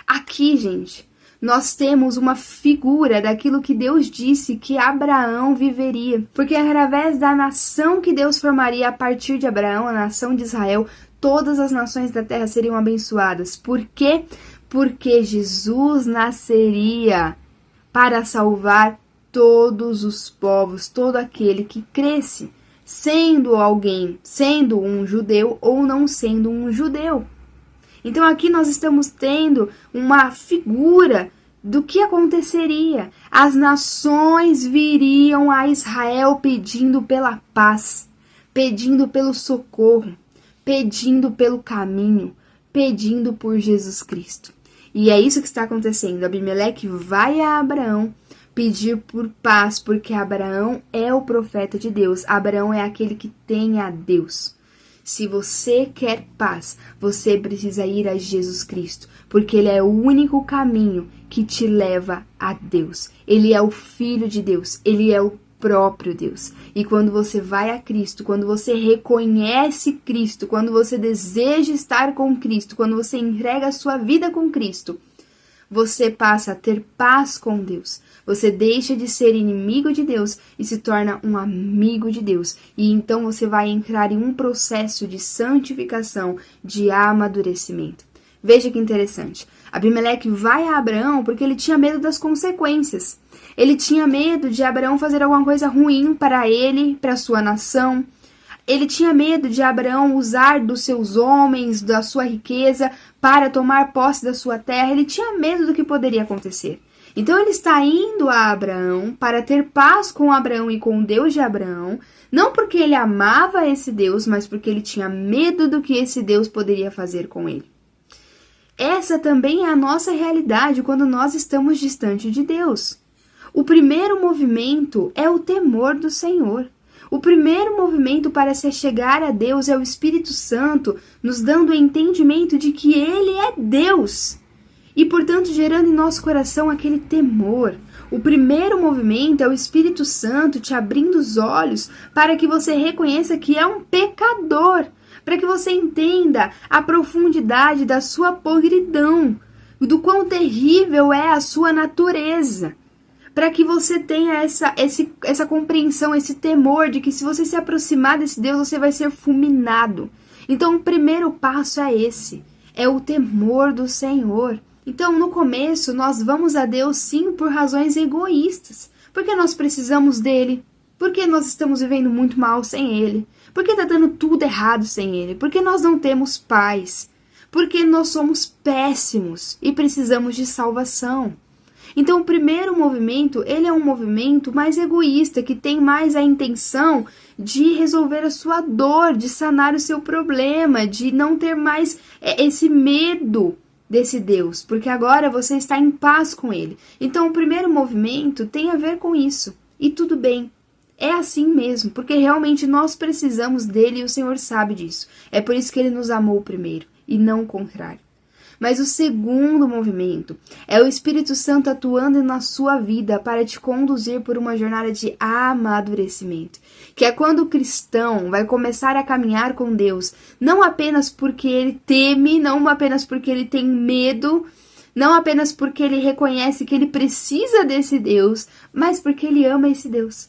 Aqui, gente, nós temos uma figura daquilo que Deus disse que Abraão viveria. Porque através da nação que Deus formaria a partir de Abraão, a nação de Israel, todas as nações da terra seriam abençoadas. Por quê? Porque Jesus nasceria para salvar todos os povos, todo aquele que cresce, sendo alguém, sendo um judeu ou não sendo um judeu. Então aqui nós estamos tendo uma figura do que aconteceria. As nações viriam a Israel pedindo pela paz, pedindo pelo socorro, pedindo pelo caminho, pedindo por Jesus Cristo. E é isso que está acontecendo. Abimeleque vai a Abraão pedir por paz, porque Abraão é o profeta de Deus. Abraão é aquele que tem a Deus. Se você quer paz, você precisa ir a Jesus Cristo, porque Ele é o único caminho que te leva a Deus. Ele é o Filho de Deus, Ele é o próprio Deus. E quando você vai a Cristo, quando você reconhece Cristo, quando você deseja estar com Cristo, quando você entrega a sua vida com Cristo, você passa a ter paz com Deus. Você deixa de ser inimigo de Deus e se torna um amigo de Deus. E então você vai entrar em um processo de santificação, de amadurecimento. Veja que interessante. Abimeleque vai a Abraão porque ele tinha medo das consequências. Ele tinha medo de Abraão fazer alguma coisa ruim para ele, para sua nação. Ele tinha medo de Abraão usar dos seus homens, da sua riqueza, para tomar posse da sua terra. Ele tinha medo do que poderia acontecer. Então ele está indo a Abraão para ter paz com Abraão e com o Deus de Abraão, não porque ele amava esse Deus, mas porque ele tinha medo do que esse Deus poderia fazer com ele. Essa também é a nossa realidade quando nós estamos distante de Deus. O primeiro movimento é o temor do Senhor. O primeiro movimento para se chegar a Deus é o Espírito Santo nos dando o entendimento de que Ele é Deus. E, portanto, gerando em nosso coração aquele temor. O primeiro movimento é o Espírito Santo te abrindo os olhos para que você reconheça que é um pecador, para que você entenda a profundidade da sua podridão, do quão terrível é a sua natureza, para que você tenha essa compreensão, esse temor de que se você se aproximar desse Deus, você vai ser fulminado. Então, o primeiro passo é esse, é o temor do Senhor. Então, no começo, nós vamos a Deus sim por razões egoístas. Porque nós precisamos dele. Porque nós estamos vivendo muito mal sem ele. Porque está dando tudo errado sem ele. Porque nós não temos paz. Porque nós somos péssimos e precisamos de salvação. Então, o primeiro movimento, ele é um movimento mais egoísta, que tem mais a intenção de resolver a sua dor, de sanar o seu problema, de não ter mais esse medo desse Deus, porque agora você está em paz com ele. Então, o primeiro movimento tem a ver com isso. E tudo bem, é assim mesmo, porque realmente nós precisamos dele e o Senhor sabe disso. É por isso que ele nos amou primeiro, e não o contrário. Mas o segundo movimento é o Espírito Santo atuando na sua vida para te conduzir por uma jornada de amadurecimento. Que é quando o cristão vai começar a caminhar com Deus, não apenas porque ele teme, não apenas porque ele tem medo, não apenas porque ele reconhece que ele precisa desse Deus, mas porque ele ama esse Deus.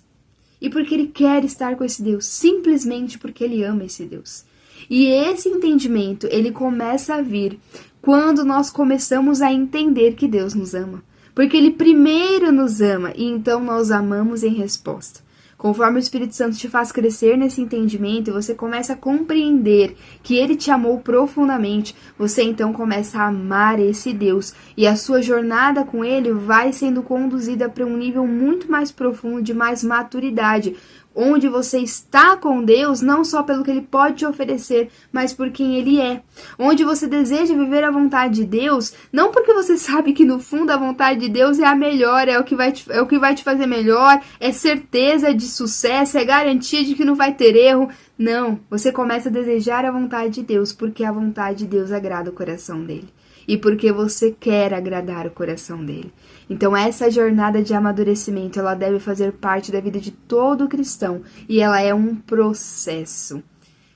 E porque ele quer estar com esse Deus, simplesmente porque ele ama esse Deus. E esse entendimento, ele começa a vir quando nós começamos a entender que Deus nos ama. Porque ele primeiro nos ama e então nós amamos em resposta. Conforme o Espírito Santo te faz crescer nesse entendimento e você começa a compreender que Ele te amou profundamente, você então começa a amar esse Deus. E a sua jornada com Ele vai sendo conduzida para um nível muito mais profundo, de mais maturidade, onde você está com Deus não só pelo que Ele pode te oferecer, mas por quem Ele é. Onde você deseja viver a vontade de Deus, não porque você sabe que no fundo a vontade de Deus é a melhor, é o que vai te fazer melhor, é certeza de sucesso, é garantia de que não vai ter erro. Não, você começa a desejar a vontade de Deus porque a vontade de Deus agrada o coração dele. E porque você quer agradar o coração dele. Então essa jornada de amadurecimento, ela deve fazer parte da vida de todo cristão. E ela é um processo.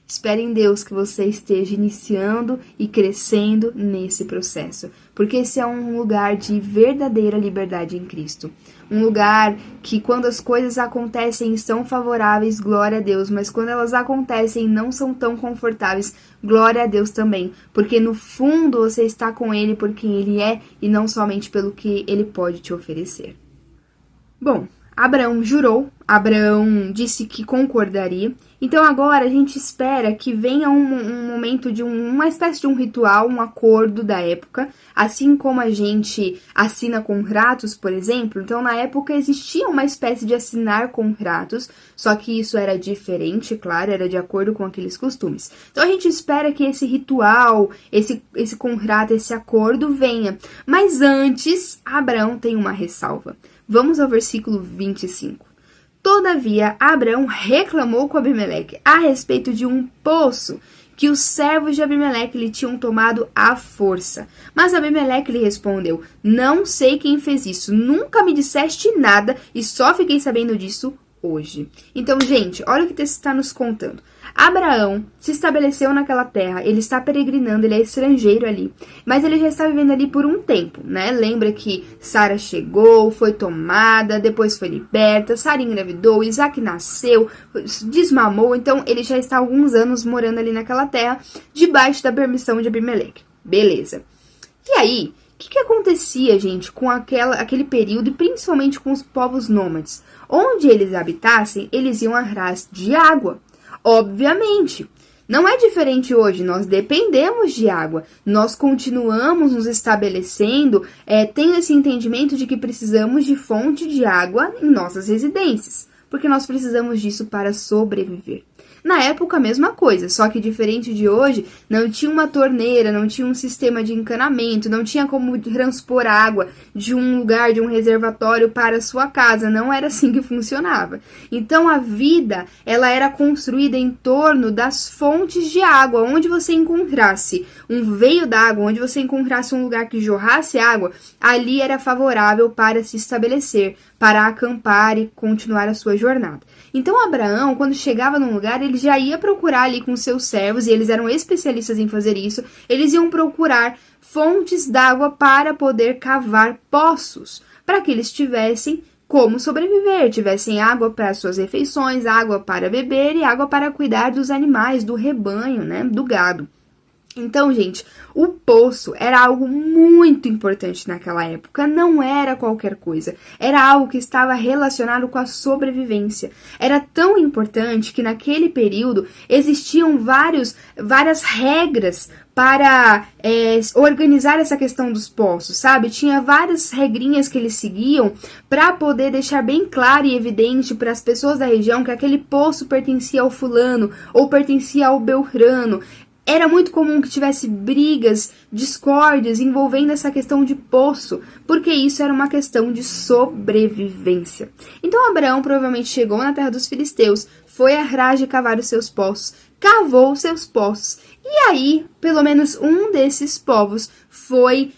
Espere em Deus que você esteja iniciando e crescendo nesse processo. Porque esse é um lugar de verdadeira liberdade em Cristo. Um lugar que quando as coisas acontecem e são favoráveis, glória a Deus. Mas quando elas acontecem e não são tão confortáveis, glória a Deus também. Porque no fundo você está com Ele por quem Ele é e não somente pelo que Ele pode te oferecer. Bom, Abraão jurou, Abraão disse que concordaria. Então agora a gente espera que venha um momento de uma espécie de um ritual, um acordo da época, assim como a gente assina contratos, por exemplo. Então na época existia uma espécie de assinar contratos, só que isso era diferente, claro, era de acordo com aqueles costumes. Então a gente espera que esse ritual, esse contrato, esse acordo venha. Mas antes, Abraão tem uma ressalva. Vamos ao versículo 25. Todavia, Abraão reclamou com Abimeleque a respeito de um poço que os servos de Abimeleque lhe tinham tomado à força. Mas Abimeleque lhe respondeu: não sei quem fez isso, nunca me disseste nada e só fiquei sabendo disso hoje. Então, gente, olha o que o texto está nos contando. Abraão se estabeleceu naquela terra, ele está peregrinando, ele é estrangeiro ali, mas ele já está vivendo ali por um tempo, né? Lembra que Sara chegou, foi tomada, depois foi liberta, Sara engravidou, Isaac nasceu, desmamou, então ele já está há alguns anos morando ali naquela terra, debaixo da permissão de Abimeleque. Beleza. E aí, o que acontecia, gente, com aquele período e principalmente com os povos nômades? Onde eles habitassem, eles iam atrás de água. Obviamente, não é diferente hoje, nós dependemos de água, nós continuamos nos estabelecendo, tendo esse entendimento de que precisamos de fonte de água em nossas residências, porque nós precisamos disso para sobreviver. Na época, a mesma coisa, só que diferente de hoje, não tinha uma torneira, não tinha um sistema de encanamento, não tinha como transpor água de um lugar, de um reservatório para a sua casa, não era assim que funcionava. Então, a vida, ela era construída em torno das fontes de água, onde você encontrasse um veio d'água, onde você encontrasse um lugar que jorrasse água, ali era favorável para se estabelecer, para acampar e continuar a sua jornada. Então, Abraão, quando chegava num lugar, ele já ia procurar ali com seus servos, e eles eram especialistas em fazer isso, eles iam procurar fontes d'água para poder cavar poços, para que eles tivessem como sobreviver, tivessem água para suas refeições, água para beber e água para cuidar dos animais, do rebanho, né, do gado. Então, gente, o poço era algo muito importante naquela época, não era qualquer coisa, era algo que estava relacionado com a sobrevivência. Era tão importante que naquele período existiam várias regras para organizar essa questão dos poços, sabe? Tinha várias regrinhas que eles seguiam para poder deixar bem claro e evidente para as pessoas da região que aquele poço pertencia ao fulano ou pertencia ao beltrano. Era muito comum que tivesse brigas, discórdias envolvendo essa questão de poço, porque isso era uma questão de sobrevivência. Então Abraão provavelmente chegou na terra dos filisteus, foi atrás de cavar os seus poços, cavou os seus poços, e aí, pelo menos um desses povos foi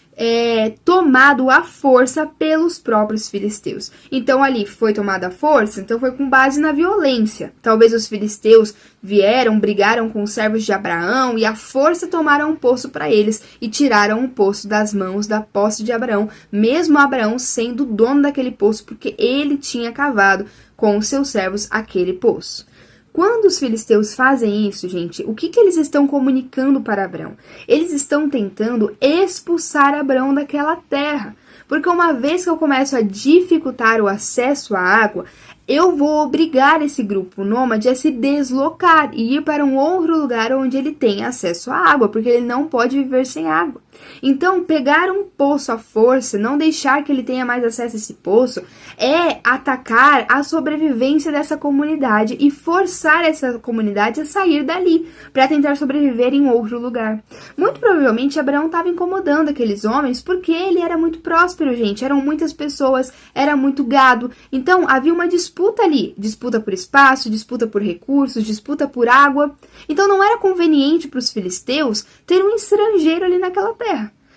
tomado à força pelos próprios filisteus. Então ali foi tomada à força, então foi com base na violência. Talvez os filisteus vieram, brigaram com os servos de Abraão e à força tomaram um poço para eles e tiraram o poço das mãos da posse de Abraão, mesmo Abraão sendo dono daquele poço, porque ele tinha cavado com os seus servos aquele poço. Quando os filisteus fazem isso, gente, o que eles estão comunicando para Abraão? Eles estão tentando expulsar Abraão daquela terra. Porque uma vez que eu começo a dificultar o acesso à água, eu vou obrigar esse grupo nômade a se deslocar e ir para um outro lugar onde ele tem acesso à água, porque ele não pode viver sem água. Então, pegar um poço à força, não deixar que ele tenha mais acesso a esse poço, é atacar a sobrevivência dessa comunidade e forçar essa comunidade a sair dali, para tentar sobreviver em outro lugar. Muito provavelmente, Abraão estava incomodando aqueles homens, porque ele era muito próspero, gente, eram muitas pessoas, era muito gado, então havia uma disputa ali, disputa por espaço, disputa por recursos, disputa por água, então não era conveniente para os filisteus ter um estrangeiro ali naquela terra.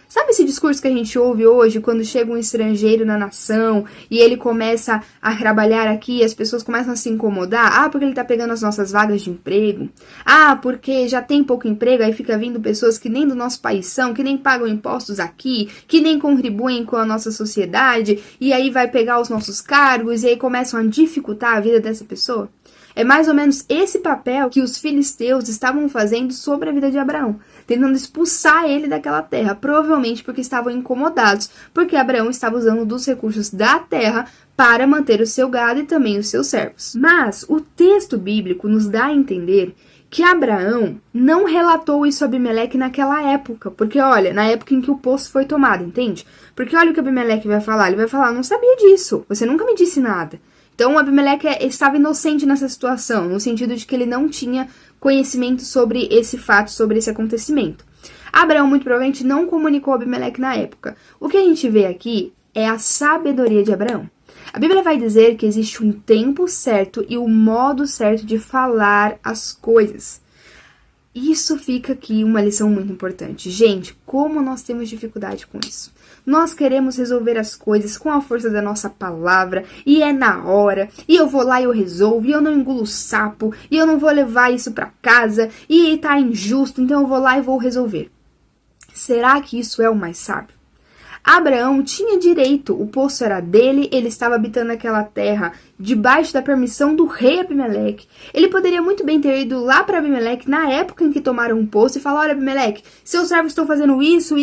Sabe esse discurso que a gente ouve hoje quando chega um estrangeiro na nação e ele começa a trabalhar aqui e as pessoas começam a se incomodar? Ah, porque ele tá pegando as nossas vagas de emprego. Ah, porque já tem pouco emprego, aí fica vindo pessoas que nem do nosso país são, que nem pagam impostos aqui, que nem contribuem com a nossa sociedade e aí vai pegar os nossos cargos e aí começam a dificultar a vida dessa pessoa. É mais ou menos esse papel que os filisteus estavam fazendo sobre a vida de Abraão, tentando expulsar ele daquela terra, provavelmente porque estavam incomodados, porque Abraão estava usando dos recursos da terra para manter o seu gado e também os seus servos. Mas o texto bíblico nos dá a entender que Abraão não relatou isso a Abimeleque naquela época, porque olha, na época em que o poço foi tomado, entende? Porque olha o que Abimeleque vai falar, ele vai falar, não sabia disso, você nunca me disse nada. Então, Abimeleque estava inocente nessa situação, no sentido de que ele não tinha conhecimento sobre esse fato, sobre esse acontecimento. Abraão, muito provavelmente, não comunicou a Abimeleque na época. O que a gente vê aqui é a sabedoria de Abraão. A Bíblia vai dizer que existe um tempo certo e o modo certo de falar as coisas. Isso fica aqui uma lição muito importante. Gente, como nós temos dificuldade com isso. Nós queremos resolver as coisas com a força da nossa palavra, e é na hora, e eu vou lá e eu resolvo, e eu não engulo sapo, e eu não vou levar isso para casa, e tá injusto, então eu vou lá e vou resolver. Será que isso é o mais sábio? Abraão tinha direito, o poço era dele, ele estava habitando aquela terra debaixo da permissão do rei Abimeleque. Ele poderia muito bem ter ido lá para Abimeleque na época em que tomaram um poço e falar, olha Abimeleque, seus servos estão fazendo isso,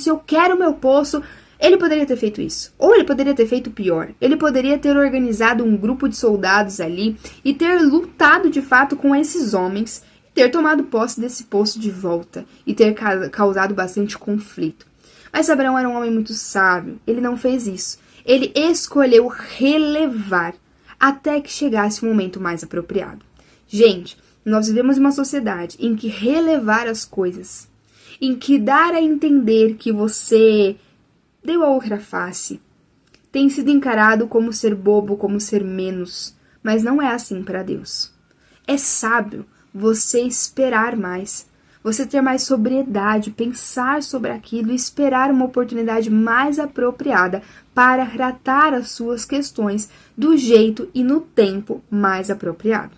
eu quero o meu poço. Ele poderia ter feito isso, ou ele poderia ter feito pior. Ele poderia ter organizado um grupo de soldados ali e ter lutado de fato com esses homens, ter tomado posse desse poço de volta e ter causado bastante conflito. Mas Abraão era um homem muito sábio, ele não fez isso. Ele escolheu relevar até que chegasse o momento mais apropriado. Gente, nós vivemos uma sociedade em que relevar as coisas, em que dar a entender que você deu a outra face, tem sido encarado como ser bobo, como ser menos, mas não é assim para Deus. É sábio você esperar mais, você ter mais sobriedade, pensar sobre aquilo e esperar uma oportunidade mais apropriada para tratar as suas questões do jeito e no tempo mais apropriado.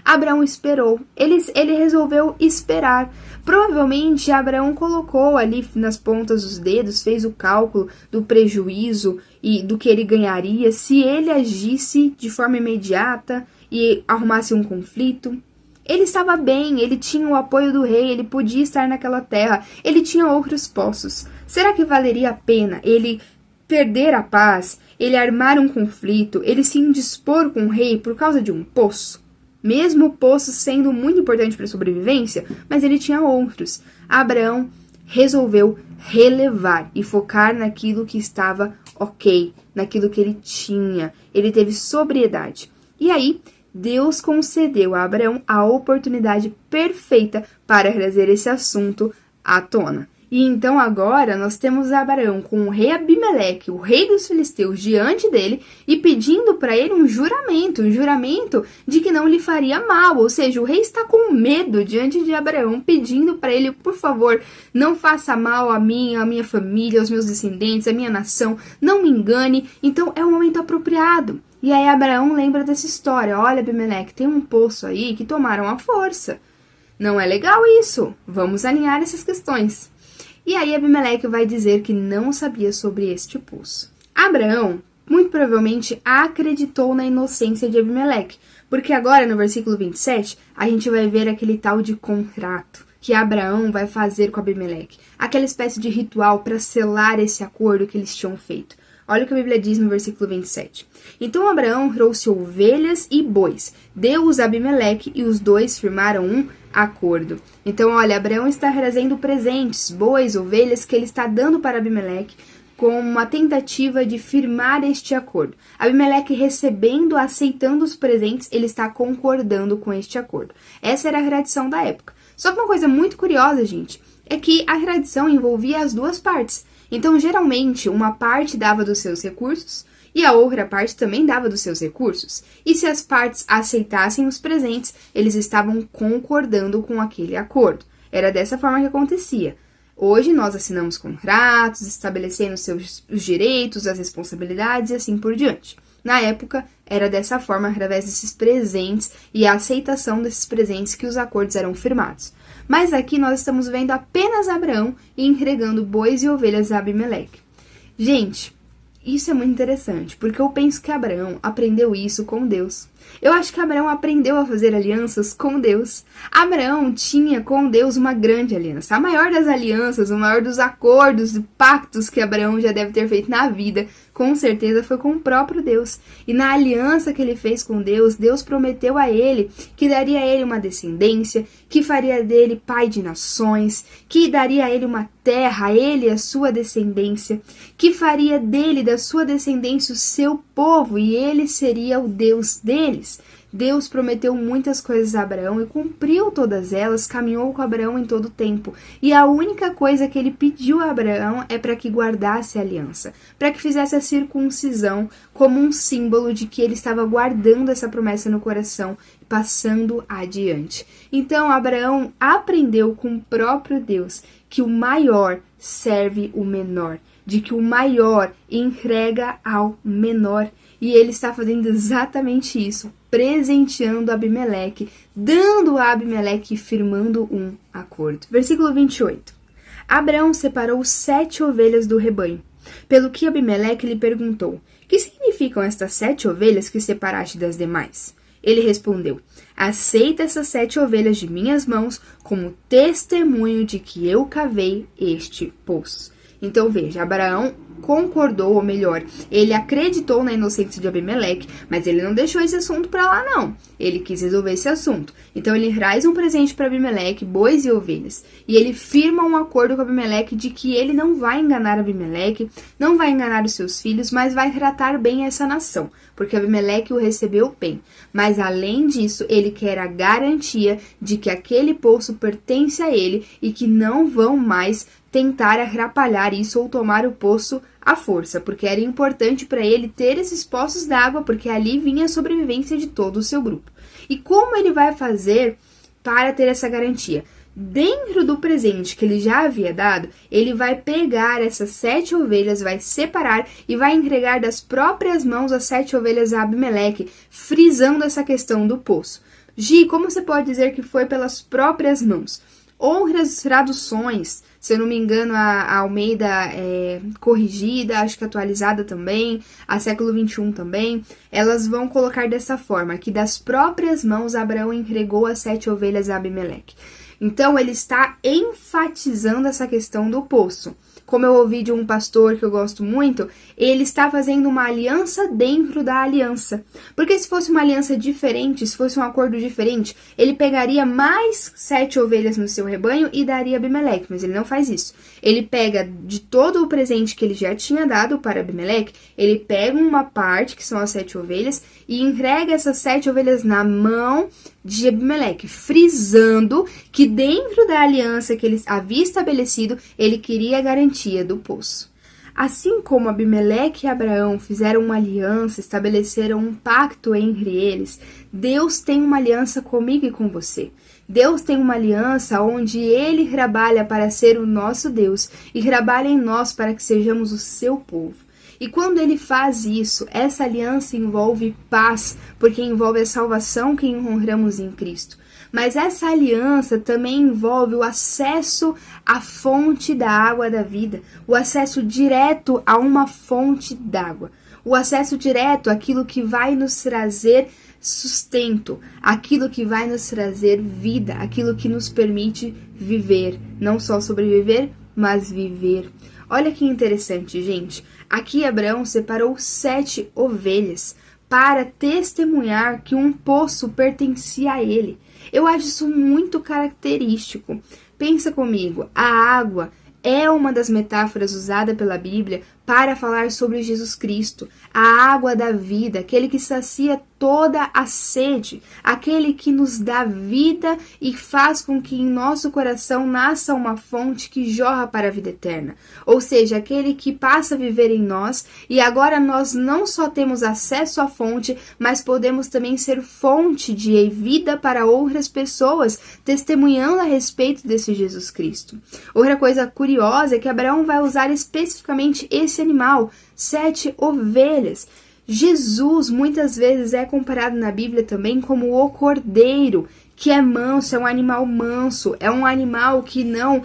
Abraão esperou, ele resolveu esperar. Provavelmente Abraão colocou ali nas pontas dos dedos, fez o cálculo do prejuízo e do que ele ganharia se ele agisse de forma imediata e arrumasse um conflito. Ele estava bem, ele tinha o apoio do rei, ele podia estar naquela terra, ele tinha outros poços. Será que valeria a pena ele perder a paz, ele armar um conflito, ele se indispor com o rei por causa de um poço? Mesmo o poço sendo muito importante para a sobrevivência, mas ele tinha outros. Abraão resolveu relevar e focar naquilo que estava ok, naquilo que ele tinha. Ele teve sobriedade. E aí, Deus concedeu a Abraão a oportunidade perfeita para trazer esse assunto à tona. E então agora nós temos Abraão com o rei Abimeleque, o rei dos filisteus, diante dele e pedindo para ele um juramento de que não lhe faria mal. Ou seja, o rei está com medo diante de Abraão, pedindo para ele, por favor, não faça mal a mim, a minha família, aos meus descendentes, a minha nação, não me engane. Então é um momento apropriado. E aí Abraão lembra dessa história. Olha, Abimeleque, tem um poço aí que tomaram à força. Não é legal isso. Vamos alinhar essas questões. E aí Abimeleque vai dizer que não sabia sobre este poço. Abraão, muito provavelmente, acreditou na inocência de Abimeleque. Porque agora, no versículo 27, a gente vai ver aquele tal de contrato que Abraão vai fazer com Abimeleque. Aquela espécie de ritual para selar esse acordo que eles tinham feito. Olha o que a Bíblia diz no versículo 27. Então Abraão trouxe ovelhas e bois, deu-os a Abimeleque e os dois firmaram um acordo. Então, olha, Abraão está trazendo presentes, bois, ovelhas, que ele está dando para Abimeleque com uma tentativa de firmar este acordo. Abimeleque recebendo, aceitando os presentes, ele está concordando com este acordo. Essa era a tradição da época. Só que uma coisa muito curiosa, gente, é que a tradição envolvia as duas partes. Então, geralmente, uma parte dava dos seus recursos e a outra parte também dava dos seus recursos. E se as partes aceitassem os presentes, eles estavam concordando com aquele acordo. Era dessa forma que acontecia. Hoje nós assinamos contratos, estabelecendo os direitos, as responsabilidades e assim por diante. Na época, era dessa forma, através desses presentes e a aceitação desses presentes que os acordos eram firmados. Mas aqui nós estamos vendo apenas Abraão entregando bois e ovelhas a Abimeleque. Gente, isso é muito interessante, porque eu penso que Abraão aprendeu isso com Deus. Eu acho que Abraão aprendeu a fazer alianças com Deus. Abraão tinha com Deus uma grande aliança. A maior das alianças, o maior dos acordos e pactos que Abraão já deve ter feito na vida, com certeza foi com o próprio Deus. E na aliança que ele fez com Deus, Deus prometeu a ele que daria a ele uma descendência, que faria dele pai de nações, que daria a ele uma terra, a ele e a sua descendência, que faria dele, da sua descendência, o seu povo, e ele seria o Deus deles. Deus prometeu muitas coisas a Abraão e cumpriu todas elas, caminhou com Abraão em todo o tempo. E a única coisa que ele pediu a Abraão é para que guardasse a aliança, para que fizesse a circuncisão como um símbolo de que ele estava guardando essa promessa no coração e passando adiante. Então Abraão aprendeu com o próprio Deus que o maior serve o menor, de que o maior entrega ao menor. E ele está fazendo exatamente isso, presenteando Abimeleque, dando a Abimeleque e firmando um acordo. Versículo 28. Abraão separou 7 ovelhas do rebanho, pelo que Abimeleque lhe perguntou: que significam estas 7 ovelhas que separaste das demais? Ele respondeu: aceita essas 7 ovelhas de minhas mãos como testemunho de que eu cavei este poço. Então veja, Abraão concordou, ou melhor, ele acreditou na inocência de Abimeleque, mas ele não deixou esse assunto para lá não. Ele quis resolver esse assunto. Então ele traz um presente para Abimeleque, bois e ovelhas, e ele firma um acordo com Abimeleque de que ele não vai enganar Abimeleque, não vai enganar os seus filhos, mas vai tratar bem essa nação, porque Abimeleque o recebeu bem. Mas além disso, ele quer a garantia de que aquele poço pertence a ele e que não vão mais tentar atrapalhar isso ou tomar o poço à força, porque era importante para ele ter esses poços d'água, porque ali vinha a sobrevivência de todo o seu grupo. E como ele vai fazer para ter essa garantia? Dentro do presente que ele já havia dado, ele vai pegar essas 7 ovelhas, vai separar e vai entregar das próprias mãos as 7 ovelhas a Abimeleque, frisando essa questão do poço. Gi, como você pode dizer que foi pelas próprias mãos? Outras traduções, se eu não me engano, a Almeida corrigida, acho que atualizada também, a século 21 também, elas vão colocar dessa forma, que das próprias mãos Abraão entregou as 7 ovelhas a Abimeleque. Então, ele está enfatizando essa questão do poço. Como eu ouvi de um pastor que eu gosto muito, ele está fazendo uma aliança dentro da aliança. Porque se fosse uma aliança diferente, se fosse um acordo diferente, ele pegaria mais 7 ovelhas no seu rebanho e daria a Abimeleque, mas ele não faz isso. Ele pega de todo o presente que ele já tinha dado para Abimeleque, ele pega uma parte, que são as 7 ovelhas, e entrega essas 7 ovelhas na mão de Abimeleque, frisando que dentro da aliança que ele havia estabelecido, ele queria a garantia do poço. Assim como Abimeleque e Abraão fizeram uma aliança, estabeleceram um pacto entre eles, Deus tem uma aliança comigo e com você. Deus tem uma aliança onde Ele trabalha para ser o nosso Deus e trabalha em nós para que sejamos o seu povo. E quando ele faz isso, essa aliança envolve paz, porque envolve a salvação que encontramos em Cristo. Mas essa aliança também envolve o acesso à fonte da água da vida, o acesso direto a uma fonte d'água, o acesso direto àquilo que vai nos trazer sustento, aquilo que vai nos trazer vida, aquilo que nos permite viver, não só sobreviver, mas viver. Olha que interessante, gente. Aqui Abraão separou 7 ovelhas para testemunhar que um poço pertencia a ele. Eu acho isso muito característico. Pensa comigo, a água é uma das metáforas usada pela Bíblia para falar sobre Jesus Cristo, a água da vida, aquele que sacia toda a sede, aquele que nos dá vida e faz com que em nosso coração nasça uma fonte que jorra para a vida eterna. Ou seja, aquele que passa a viver em nós e agora nós não só temos acesso à fonte, mas podemos também ser fonte de vida para outras pessoas, testemunhando a respeito desse Jesus Cristo. Outra coisa curiosa é que Abraão vai usar especificamente esse animal, 7 ovelhas. Jesus muitas vezes é comparado na Bíblia também como o cordeiro, que é manso, é um animal manso, é um animal que não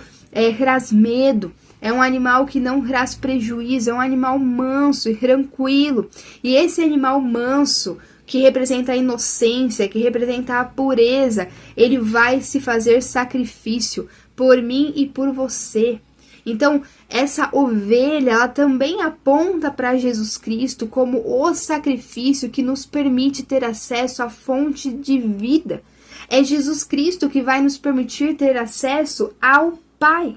traz medo, é um animal que não traz prejuízo, é um animal manso e tranquilo. E esse animal manso, que representa a inocência, que representa a pureza, ele vai se fazer sacrifício por mim e por você. Então, essa ovelha, ela também aponta para Jesus Cristo como o sacrifício que nos permite ter acesso à fonte de vida. É Jesus Cristo que vai nos permitir ter acesso ao Pai.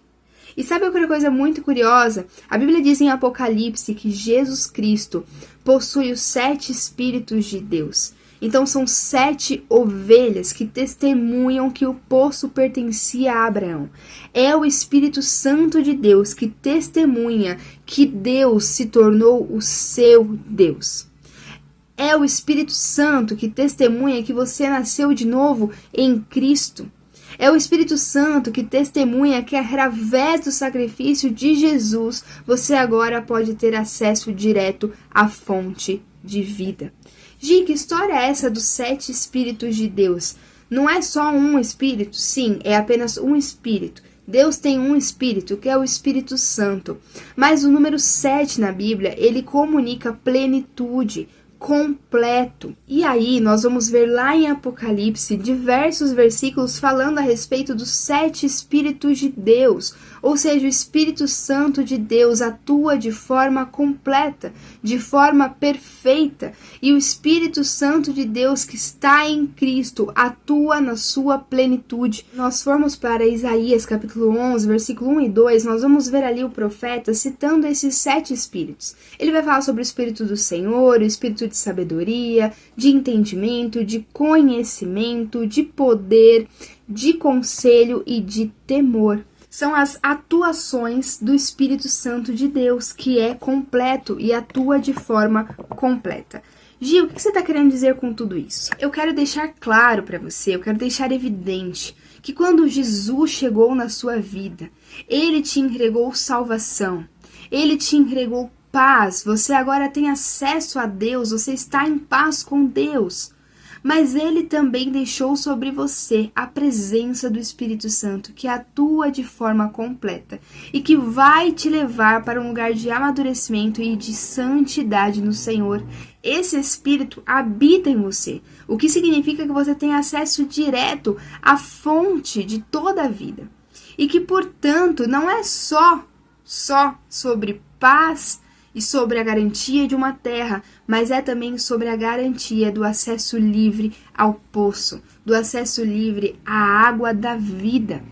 E sabe outra coisa muito curiosa? A Bíblia diz em Apocalipse que Jesus Cristo possui os 7 Espíritos de Deus. Então são 7 ovelhas que testemunham que o poço pertencia a Abraão. É o Espírito Santo de Deus que testemunha que Deus se tornou o seu Deus. É o Espírito Santo que testemunha que você nasceu de novo em Cristo. É o Espírito Santo que testemunha que através do sacrifício de Jesus, você agora pode ter acesso direto à fonte de vida. Gi, que história é essa dos 7 Espíritos de Deus? Não é só um Espírito? Sim, é apenas um Espírito. Deus tem um Espírito, que é o Espírito Santo. Mas o número 7 na Bíblia, ele comunica plenitude, completo. E aí nós vamos ver lá em Apocalipse diversos versículos falando a respeito dos 7 Espíritos de Deus, ou seja, o Espírito Santo de Deus atua de forma completa, de forma perfeita, e o Espírito Santo de Deus que está em Cristo atua na sua plenitude. Nós formos para Isaías capítulo 11, versículo 1 e 2, nós vamos ver ali o profeta citando esses 7 Espíritos. Ele vai falar sobre o Espírito do Senhor, o Espírito de sabedoria, de entendimento, de conhecimento, de poder, de conselho e de temor. São as atuações do Espírito Santo de Deus, que é completo e atua de forma completa. Gil, o que você está querendo dizer com tudo isso? Eu quero deixar claro para você, eu quero deixar evidente que quando Jesus chegou na sua vida, Ele te entregou salvação, Ele te entregou paz, você agora tem acesso a Deus, você está em paz com Deus. Mas Ele também deixou sobre você a presença do Espírito Santo, que atua de forma completa e que vai te levar para um lugar de amadurecimento e de santidade no Senhor. Esse Espírito habita em você, o que significa que você tem acesso direto à fonte de toda a vida. E que, portanto, não é só sobre paz e sobre a garantia de uma terra, mas é também sobre a garantia do acesso livre ao poço, do acesso livre à água da vida.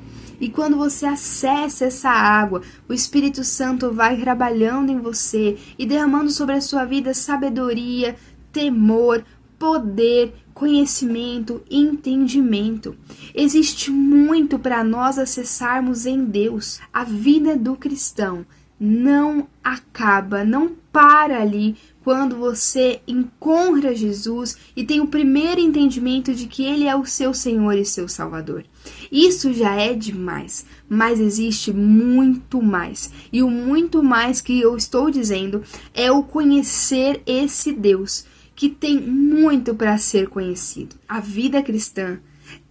E quando você acessa essa água, o Espírito Santo vai trabalhando em você e derramando sobre a sua vida sabedoria, temor, poder, conhecimento, entendimento. Existe muito para nós acessarmos em Deus. A vida do cristão não acaba, não para ali quando você encontra Jesus e tem o primeiro entendimento de que Ele é o seu Senhor e seu Salvador. Isso já é demais, mas existe muito mais. E o muito mais que eu estou dizendo é o conhecer esse Deus, que tem muito para ser conhecido. A vida cristã,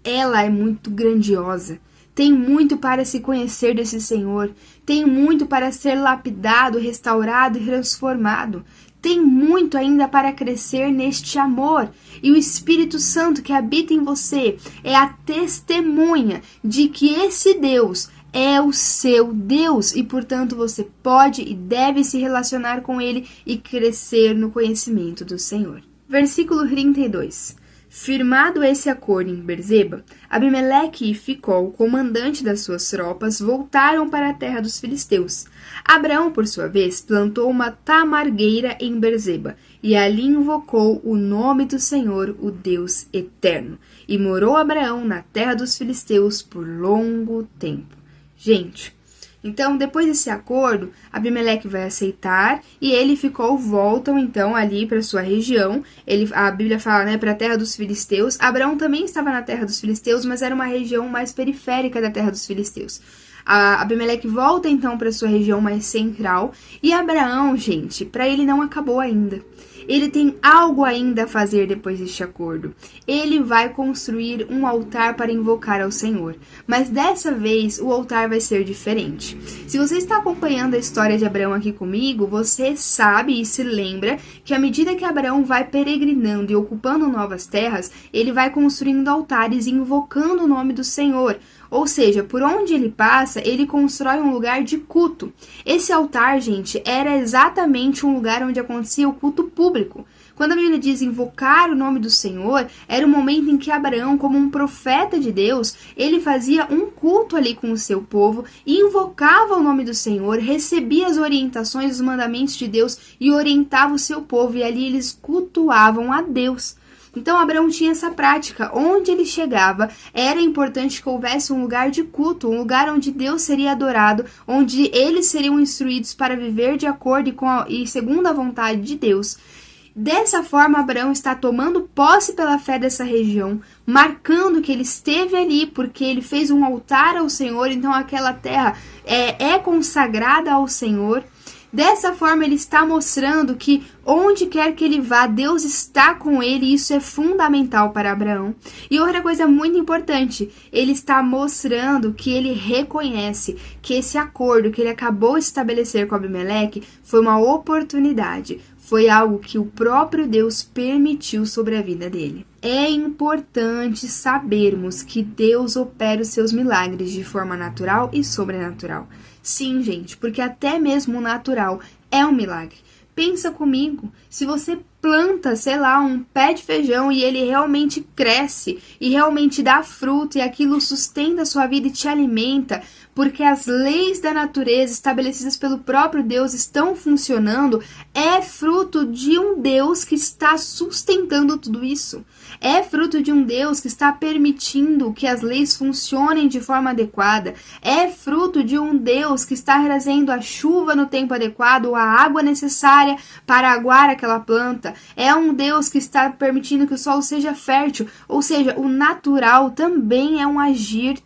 ela é muito grandiosa. Tem muito para se conhecer desse Senhor, tem muito para ser lapidado, restaurado e transformado, tem muito ainda para crescer neste amor. E o Espírito Santo que habita em você é a testemunha de que esse Deus é o seu Deus e, portanto, você pode e deve se relacionar com ele e crescer no conhecimento do Senhor. Versículo 32. Firmado esse acordo em Berzeba, Abimeleque e Ficol, comandante das suas tropas, voltaram para a terra dos filisteus. Abraão, por sua vez, plantou uma tamargueira em Berzeba, e ali invocou o nome do Senhor, o Deus eterno. E morou Abraão na terra dos filisteus por longo tempo. Gente, então depois desse acordo, Abimeleque vai aceitar e ele e Ficol voltam então ali para sua região. A Bíblia fala, né, para a terra dos filisteus. Abraão também estava na terra dos filisteus, mas era uma região mais periférica da terra dos filisteus. Abimeleque volta então para sua região mais central e Abraão, gente, para ele não acabou ainda. Ele tem algo ainda a fazer depois deste acordo. Ele vai construir um altar para invocar ao Senhor. Mas dessa vez o altar vai ser diferente. Se você está acompanhando a história de Abraão aqui comigo, você sabe e se lembra que à medida que Abraão vai peregrinando e ocupando novas terras, ele vai construindo altares e invocando o nome do Senhor. Ou seja, por onde ele passa, ele constrói um lugar de culto. Esse altar, gente, era exatamente um lugar onde acontecia o culto público. Quando a Bíblia diz invocar o nome do Senhor, era o momento em que Abraão, como um profeta de Deus, ele fazia um culto ali com o seu povo, invocava o nome do Senhor, recebia as orientações, os mandamentos de Deus e orientava o seu povo, e ali eles cultuavam a Deus. Então Abraão tinha essa prática. Onde ele chegava, era importante que houvesse um lugar de culto, um lugar onde Deus seria adorado, onde eles seriam instruídos para viver de acordo e segundo a vontade de Deus. Dessa forma, Abraão está tomando posse pela fé dessa região, marcando que ele esteve ali porque ele fez um altar ao Senhor, então aquela terra é consagrada ao Senhor. Dessa forma, ele está mostrando que onde quer que ele vá, Deus está com ele, e isso é fundamental para Abraão. E outra coisa muito importante, ele está mostrando que ele reconhece que esse acordo que ele acabou de estabelecer com Abimeleque foi uma oportunidade, foi algo que o próprio Deus permitiu sobre a vida dele. É importante sabermos que Deus opera os seus milagres de forma natural e sobrenatural. Sim, gente, porque até mesmo o natural é um milagre. Pensa comigo, se você planta, sei lá, um pé de feijão e ele realmente cresce e realmente dá fruto e aquilo sustenta a sua vida e te alimenta, porque as leis da natureza estabelecidas pelo próprio Deus estão funcionando, é fruto de um Deus que está sustentando tudo isso. É fruto de um Deus que está permitindo que as leis funcionem de forma adequada. É fruto de um Deus que está trazendo a chuva no tempo adequado, a água necessária para aguar aquela planta. É um Deus que está permitindo que o solo seja fértil. Ou seja, o natural também é um agir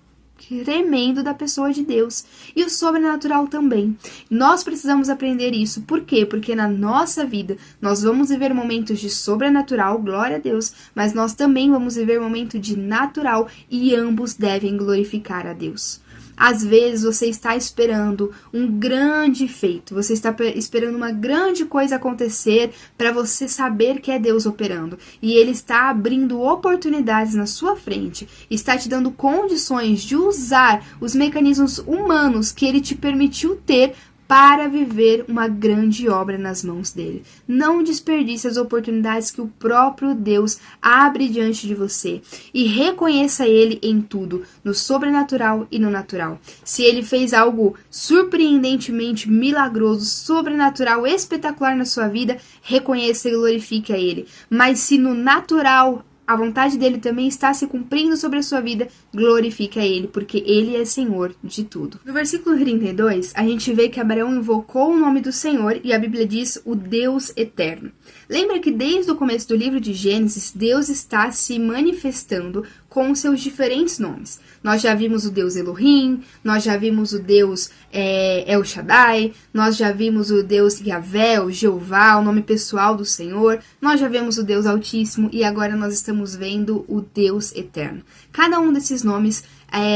tremendo da pessoa de Deus. E o sobrenatural também. Nós precisamos aprender isso. Por quê? Porque na nossa vida nós vamos viver momentos de sobrenatural, glória a Deus, mas nós também vamos viver momentos de natural e ambos devem glorificar a Deus. Às vezes você está esperando um grande feito, você está esperando uma grande coisa acontecer para você saber que é Deus operando. E Ele está abrindo oportunidades na sua frente, está te dando condições de usar os mecanismos humanos que Ele te permitiu ter para viver uma grande obra nas mãos dele. Não desperdice as oportunidades que o próprio Deus abre diante de você e reconheça ele em tudo, no sobrenatural e no natural. Se ele fez algo surpreendentemente milagroso, sobrenatural, espetacular na sua vida, reconheça e glorifique a ele. Mas se no natural a vontade dele também está se cumprindo sobre a sua vida, glorifique a ele, porque ele é Senhor de tudo. No versículo 32, a gente vê que Abraão invocou o nome do Senhor e a Bíblia diz o Deus eterno. Lembra que desde o começo do livro de Gênesis, Deus está se manifestando com os seus diferentes nomes. Nós já vimos o Deus Elohim, nós já vimos o Deus El Shaddai, nós já vimos o Deus Yahvé, o Jeová, o nome pessoal do Senhor, nós já vimos o Deus Altíssimo e agora nós estamos vendo o Deus Eterno. Cada um desses nomes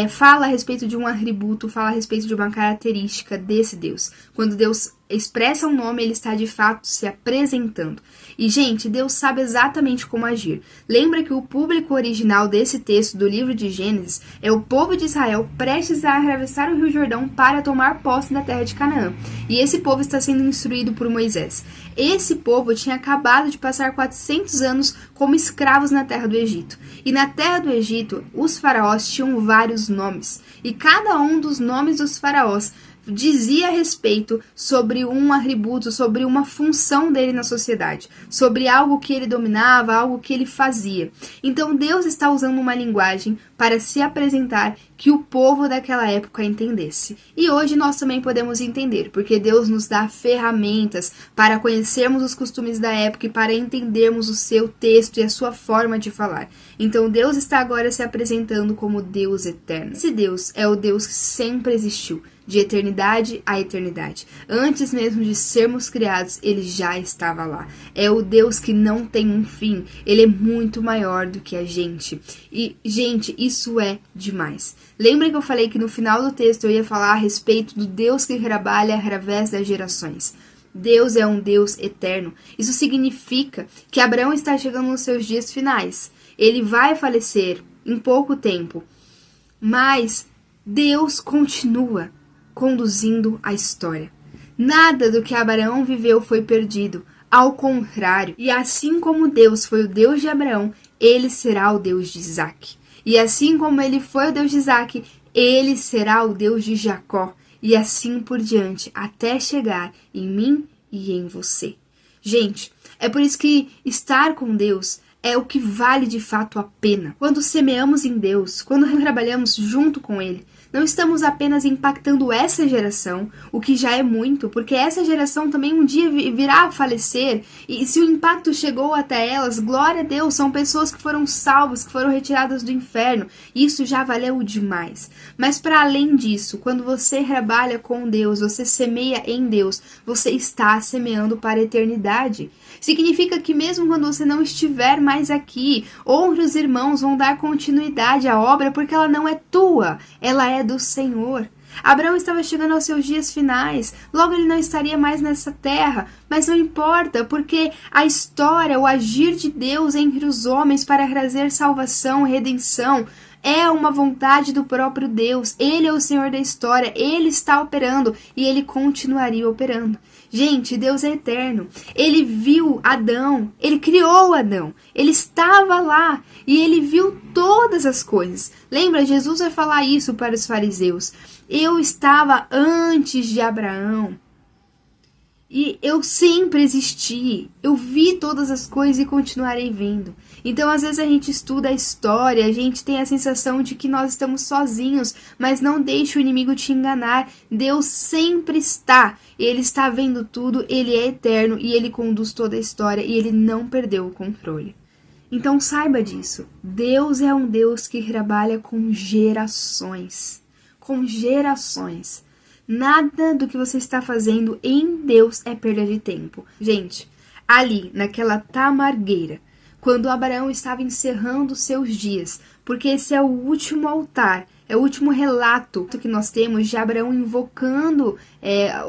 fala a respeito de um atributo, fala a respeito de uma característica desse Deus. Quando Deus expressa um nome, ele está de fato se apresentando. E, gente, Deus sabe exatamente como agir. Lembra que o público original desse texto do livro de Gênesis é o povo de Israel prestes a atravessar o Rio Jordão para tomar posse da terra de Canaã. E esse povo está sendo instruído por Moisés. Esse povo tinha acabado de passar 400 anos como escravos na terra do Egito. E na terra do Egito, os faraós tinham vários nomes. E cada um dos nomes dos faraós dizia a respeito sobre um atributo, sobre uma função dele na sociedade, sobre algo que ele dominava, algo que ele fazia. Então Deus está usando uma linguagem para se apresentar que o povo daquela época entendesse. E hoje nós também podemos entender, porque Deus nos dá ferramentas para conhecermos os costumes da época e para entendermos o seu texto e a sua forma de falar. Então Deus está agora se apresentando como Deus eterno. Esse Deus é o Deus que sempre existiu, de eternidade a eternidade. Antes mesmo de sermos criados, ele já estava lá. É o Deus que não tem um fim. Ele é muito maior do que a gente. E, gente, isso é demais. Lembra que eu falei que no final do texto eu ia falar a respeito do Deus que trabalha através das gerações? Deus é um Deus eterno. Isso significa que Abraão está chegando nos seus dias finais. Ele vai falecer em pouco tempo. Mas Deus continua conduzindo a história. Nada do que Abraão viveu foi perdido, ao contrário. E assim como Deus foi o Deus de Abraão, ele será o Deus de Isaac. E assim como ele foi o Deus de Isaac, ele será o Deus de Jacó. E assim por diante, até chegar em mim e em você. Gente, é por isso que estar com Deus é o que vale de fato a pena. Quando semeamos em Deus, quando trabalhamos junto com Ele, não estamos apenas impactando essa geração, o que já é muito, porque essa geração também um dia virá a falecer, e se o impacto chegou até elas, glória a Deus, são pessoas que foram salvas, que foram retiradas do inferno, e isso já valeu demais. Mas para além disso, quando você trabalha com Deus, você semeia em Deus, você está semeando para a eternidade. Significa que mesmo quando você não estiver mais aqui, outros irmãos vão dar continuidade à obra porque ela não é tua, ela é do Senhor. Abraão estava chegando aos seus dias finais, logo ele não estaria mais nessa terra, mas não importa, porque a história, o agir de Deus entre os homens para trazer salvação e redenção é uma vontade do próprio Deus. Ele é o Senhor da história, Ele está operando e Ele continuaria operando. Gente, Deus é eterno. Ele viu Adão, Ele criou Adão, Ele estava lá e Ele viu todas as coisas. Lembra, Jesus vai falar isso para os fariseus. Eu estava antes de Abraão. E eu sempre existi, eu vi todas as coisas e continuarei vendo. Então, às vezes a gente estuda a história, a gente tem a sensação de que nós estamos sozinhos, mas não deixe o inimigo te enganar. Deus sempre está, Ele está vendo tudo, Ele é eterno e Ele conduz toda a história e Ele não perdeu o controle. Então saiba disso, Deus é um Deus que trabalha com gerações, com gerações. Nada do que você está fazendo em Deus é perda de tempo. Gente, ali, naquela tamargueira, quando Abraão estava encerrando seus dias, porque esse é o último altar, é o último relato que nós temos de Abraão invocando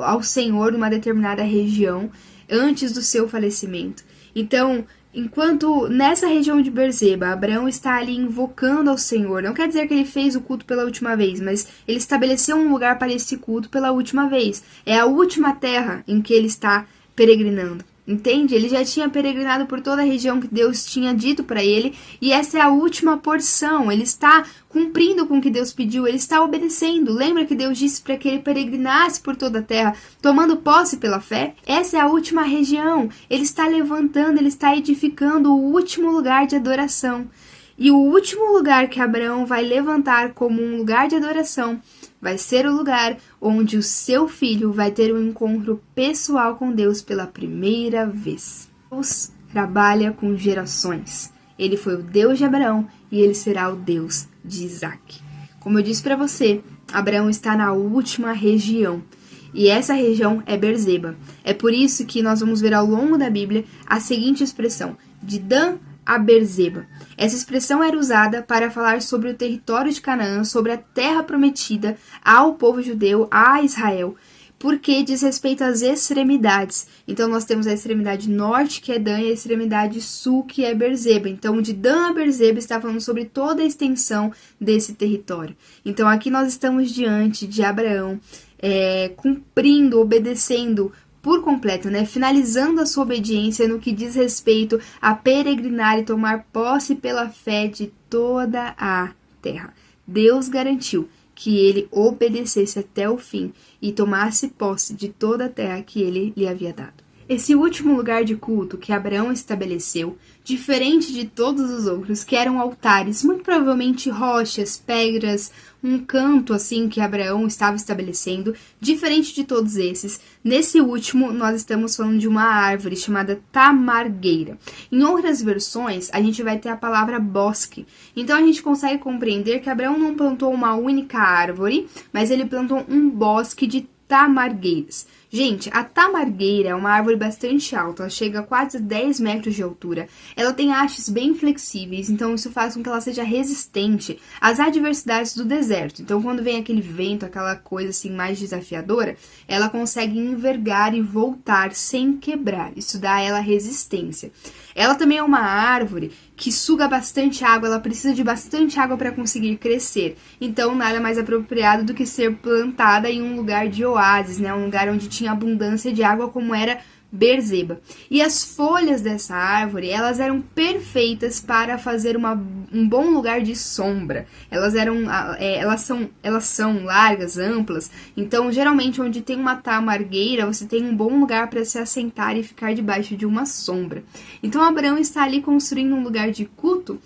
ao Senhor numa determinada região antes do seu falecimento. Então, enquanto nessa região de Berseba, Abraão está ali invocando ao Senhor, não quer dizer que ele fez o culto pela última vez, mas ele estabeleceu um lugar para esse culto pela última vez. É a última terra em que ele está peregrinando. Entende? Ele já tinha peregrinado por toda a região que Deus tinha dito para ele, e essa é a última porção. Ele está cumprindo com o que Deus pediu, ele está obedecendo. Lembra que Deus disse para que ele peregrinasse por toda a terra, tomando posse pela fé? Essa é a última região. Ele está levantando, ele está edificando o último lugar de adoração. E o último lugar que Abraão vai levantar como um lugar de adoração vai ser o lugar onde o seu filho vai ter um encontro pessoal com Deus pela primeira vez. Deus trabalha com gerações. Ele foi o Deus de Abraão e ele será o Deus de Isaac. Como eu disse para você, Abraão está na última região. E essa região é Berseba. É por isso que nós vamos ver ao longo da Bíblia a seguinte expressão: de Dan a Berseba. Essa expressão era usada para falar sobre o território de Canaã, sobre a terra prometida ao povo judeu, a Israel. porque diz respeito às extremidades. Então, nós temos a extremidade norte, que é Dan, e a extremidade sul, que é Beerseba. Então, de Dan a Beerseba está falando sobre toda a extensão desse território. Então, aqui nós estamos diante de Abraão, cumprindo, obedecendo por completo, né? Finalizando a sua obediência no que diz respeito a peregrinar e tomar posse pela fé de toda a terra. Deus garantiu que ele obedecesse até o fim e tomasse posse de toda a terra que ele lhe havia dado. Esse último lugar de culto que Abraão estabeleceu, diferente de todos os outros, que eram altares, muito provavelmente rochas, pedras, um canto assim que Abraão estava estabelecendo, diferente de todos esses, nesse último nós estamos falando de uma árvore chamada tamargueira. Em outras versões, a gente vai ter a palavra bosque. Então a gente consegue compreender que Abraão não plantou uma única árvore, mas ele plantou um bosque de tamargueiras. Gente, a tamargueira é uma árvore bastante alta, ela chega a quase 10 metros de altura. Ela tem hastes bem flexíveis, então isso faz com que ela seja resistente às adversidades do deserto. Então, quando vem aquele vento, aquela coisa assim mais desafiadora, ela consegue envergar e voltar sem quebrar. Isso dá a ela resistência. Ela também é uma árvore que suga bastante água, ela precisa de bastante água para conseguir crescer. Então, nada mais apropriado do que ser plantada em um lugar de oásis, né? Um lugar onde tinha abundância de água, como era Beerseba. E as folhas dessa árvore, elas eram perfeitas para fazer um bom lugar de sombra. Elas são largas, amplas. Então, geralmente, onde tem uma tamargueira, você tem um bom lugar para se assentar e ficar debaixo de uma sombra. Então, Abraão está ali construindo um lugar de culto,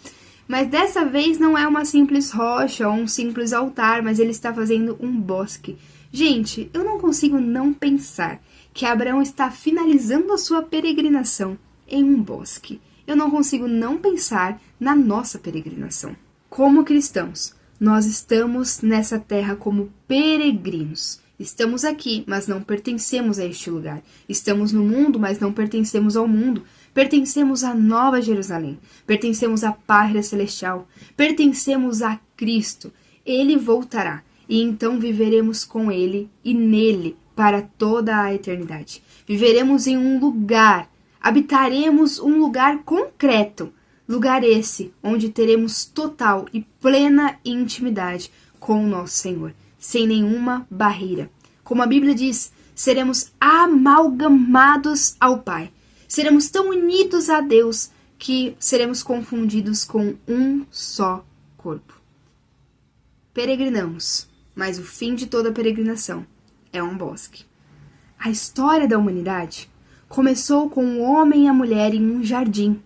mas dessa vez não é uma simples rocha ou um simples altar, mas ele está fazendo um bosque. Gente, eu não consigo não pensar que Abraão está finalizando a sua peregrinação em um bosque. Eu não consigo não pensar na nossa peregrinação. Como cristãos, nós estamos nessa terra como peregrinos. Estamos aqui, mas não pertencemos a este lugar. Estamos no mundo, mas não pertencemos ao mundo. Pertencemos à Nova Jerusalém. Pertencemos à Pátria Celestial. Pertencemos a Cristo. Ele voltará. E então viveremos com ele e nele para toda a eternidade. Viveremos em um lugar, habitaremos um lugar concreto, lugar esse onde teremos total e plena intimidade com o nosso Senhor, sem nenhuma barreira. Como a Bíblia diz, seremos amalgamados ao Pai. Seremos tão unidos a Deus que seremos confundidos com um só corpo. Peregrinamos, mas o fim de toda peregrinação é um bosque. A história da humanidade começou com o homem e a mulher em um jardim,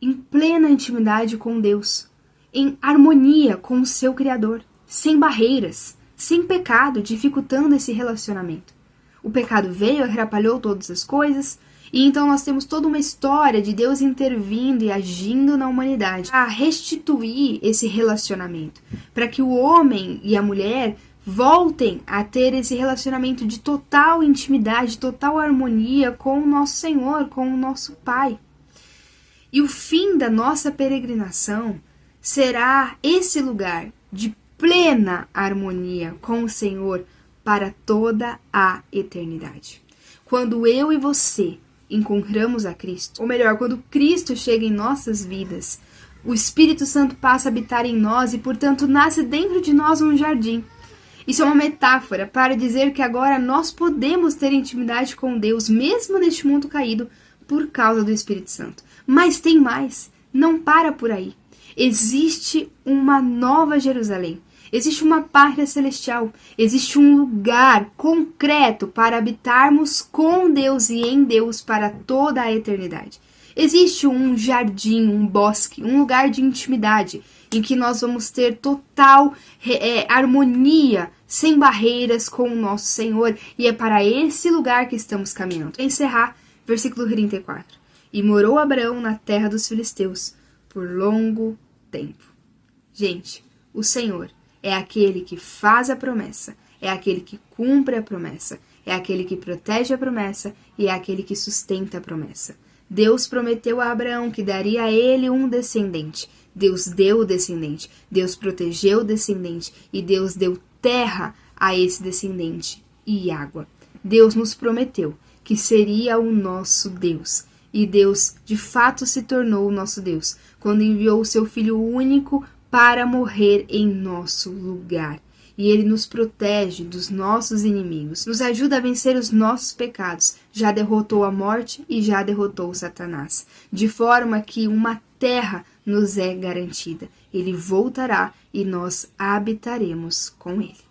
em plena intimidade com Deus, em harmonia com o seu Criador, sem barreiras, sem pecado dificultando esse relacionamento. O pecado veio, atrapalhou todas as coisas, e então nós temos toda uma história de Deus intervindo e agindo na humanidade para restituir esse relacionamento, para que o homem e a mulher voltem a ter esse relacionamento de total intimidade, total harmonia com o nosso Senhor, com o nosso Pai. E o fim da nossa peregrinação será esse lugar de plena harmonia com o Senhor para toda a eternidade. Quando eu e você encontramos a Cristo, ou melhor, quando Cristo chega em nossas vidas, o Espírito Santo passa a habitar em nós e, portanto, nasce dentro de nós um jardim. Isso é uma metáfora para dizer que agora nós podemos ter intimidade com Deus, mesmo neste mundo caído, por causa do Espírito Santo. Mas tem mais, não para por aí. Existe uma nova Jerusalém. Existe uma pátria celestial, existe um lugar concreto para habitarmos com Deus e em Deus para toda a eternidade. Existe um jardim, um bosque, um lugar de intimidade em que nós vamos ter total harmonia, sem barreiras com o nosso Senhor. E é para esse lugar que estamos caminhando. Para encerrar, versículo 34. E morou Abraão na terra dos filisteus por longo tempo. Gente, o Senhor é aquele que faz a promessa, é aquele que cumpre a promessa, é aquele que protege a promessa e é aquele que sustenta a promessa. Deus prometeu a Abraão que daria a ele um descendente. Deus deu o descendente, Deus protegeu o descendente e Deus deu terra a esse descendente e água. Deus nos prometeu que seria o nosso Deus. E Deus, de fato, se tornou o nosso Deus, quando enviou o seu Filho único para morrer em nosso lugar. E Ele nos protege dos nossos inimigos, nos ajuda a vencer os nossos pecados, já derrotou a morte e já derrotou Satanás, de forma que uma terra nos é garantida. Ele voltará e nós habitaremos com Ele.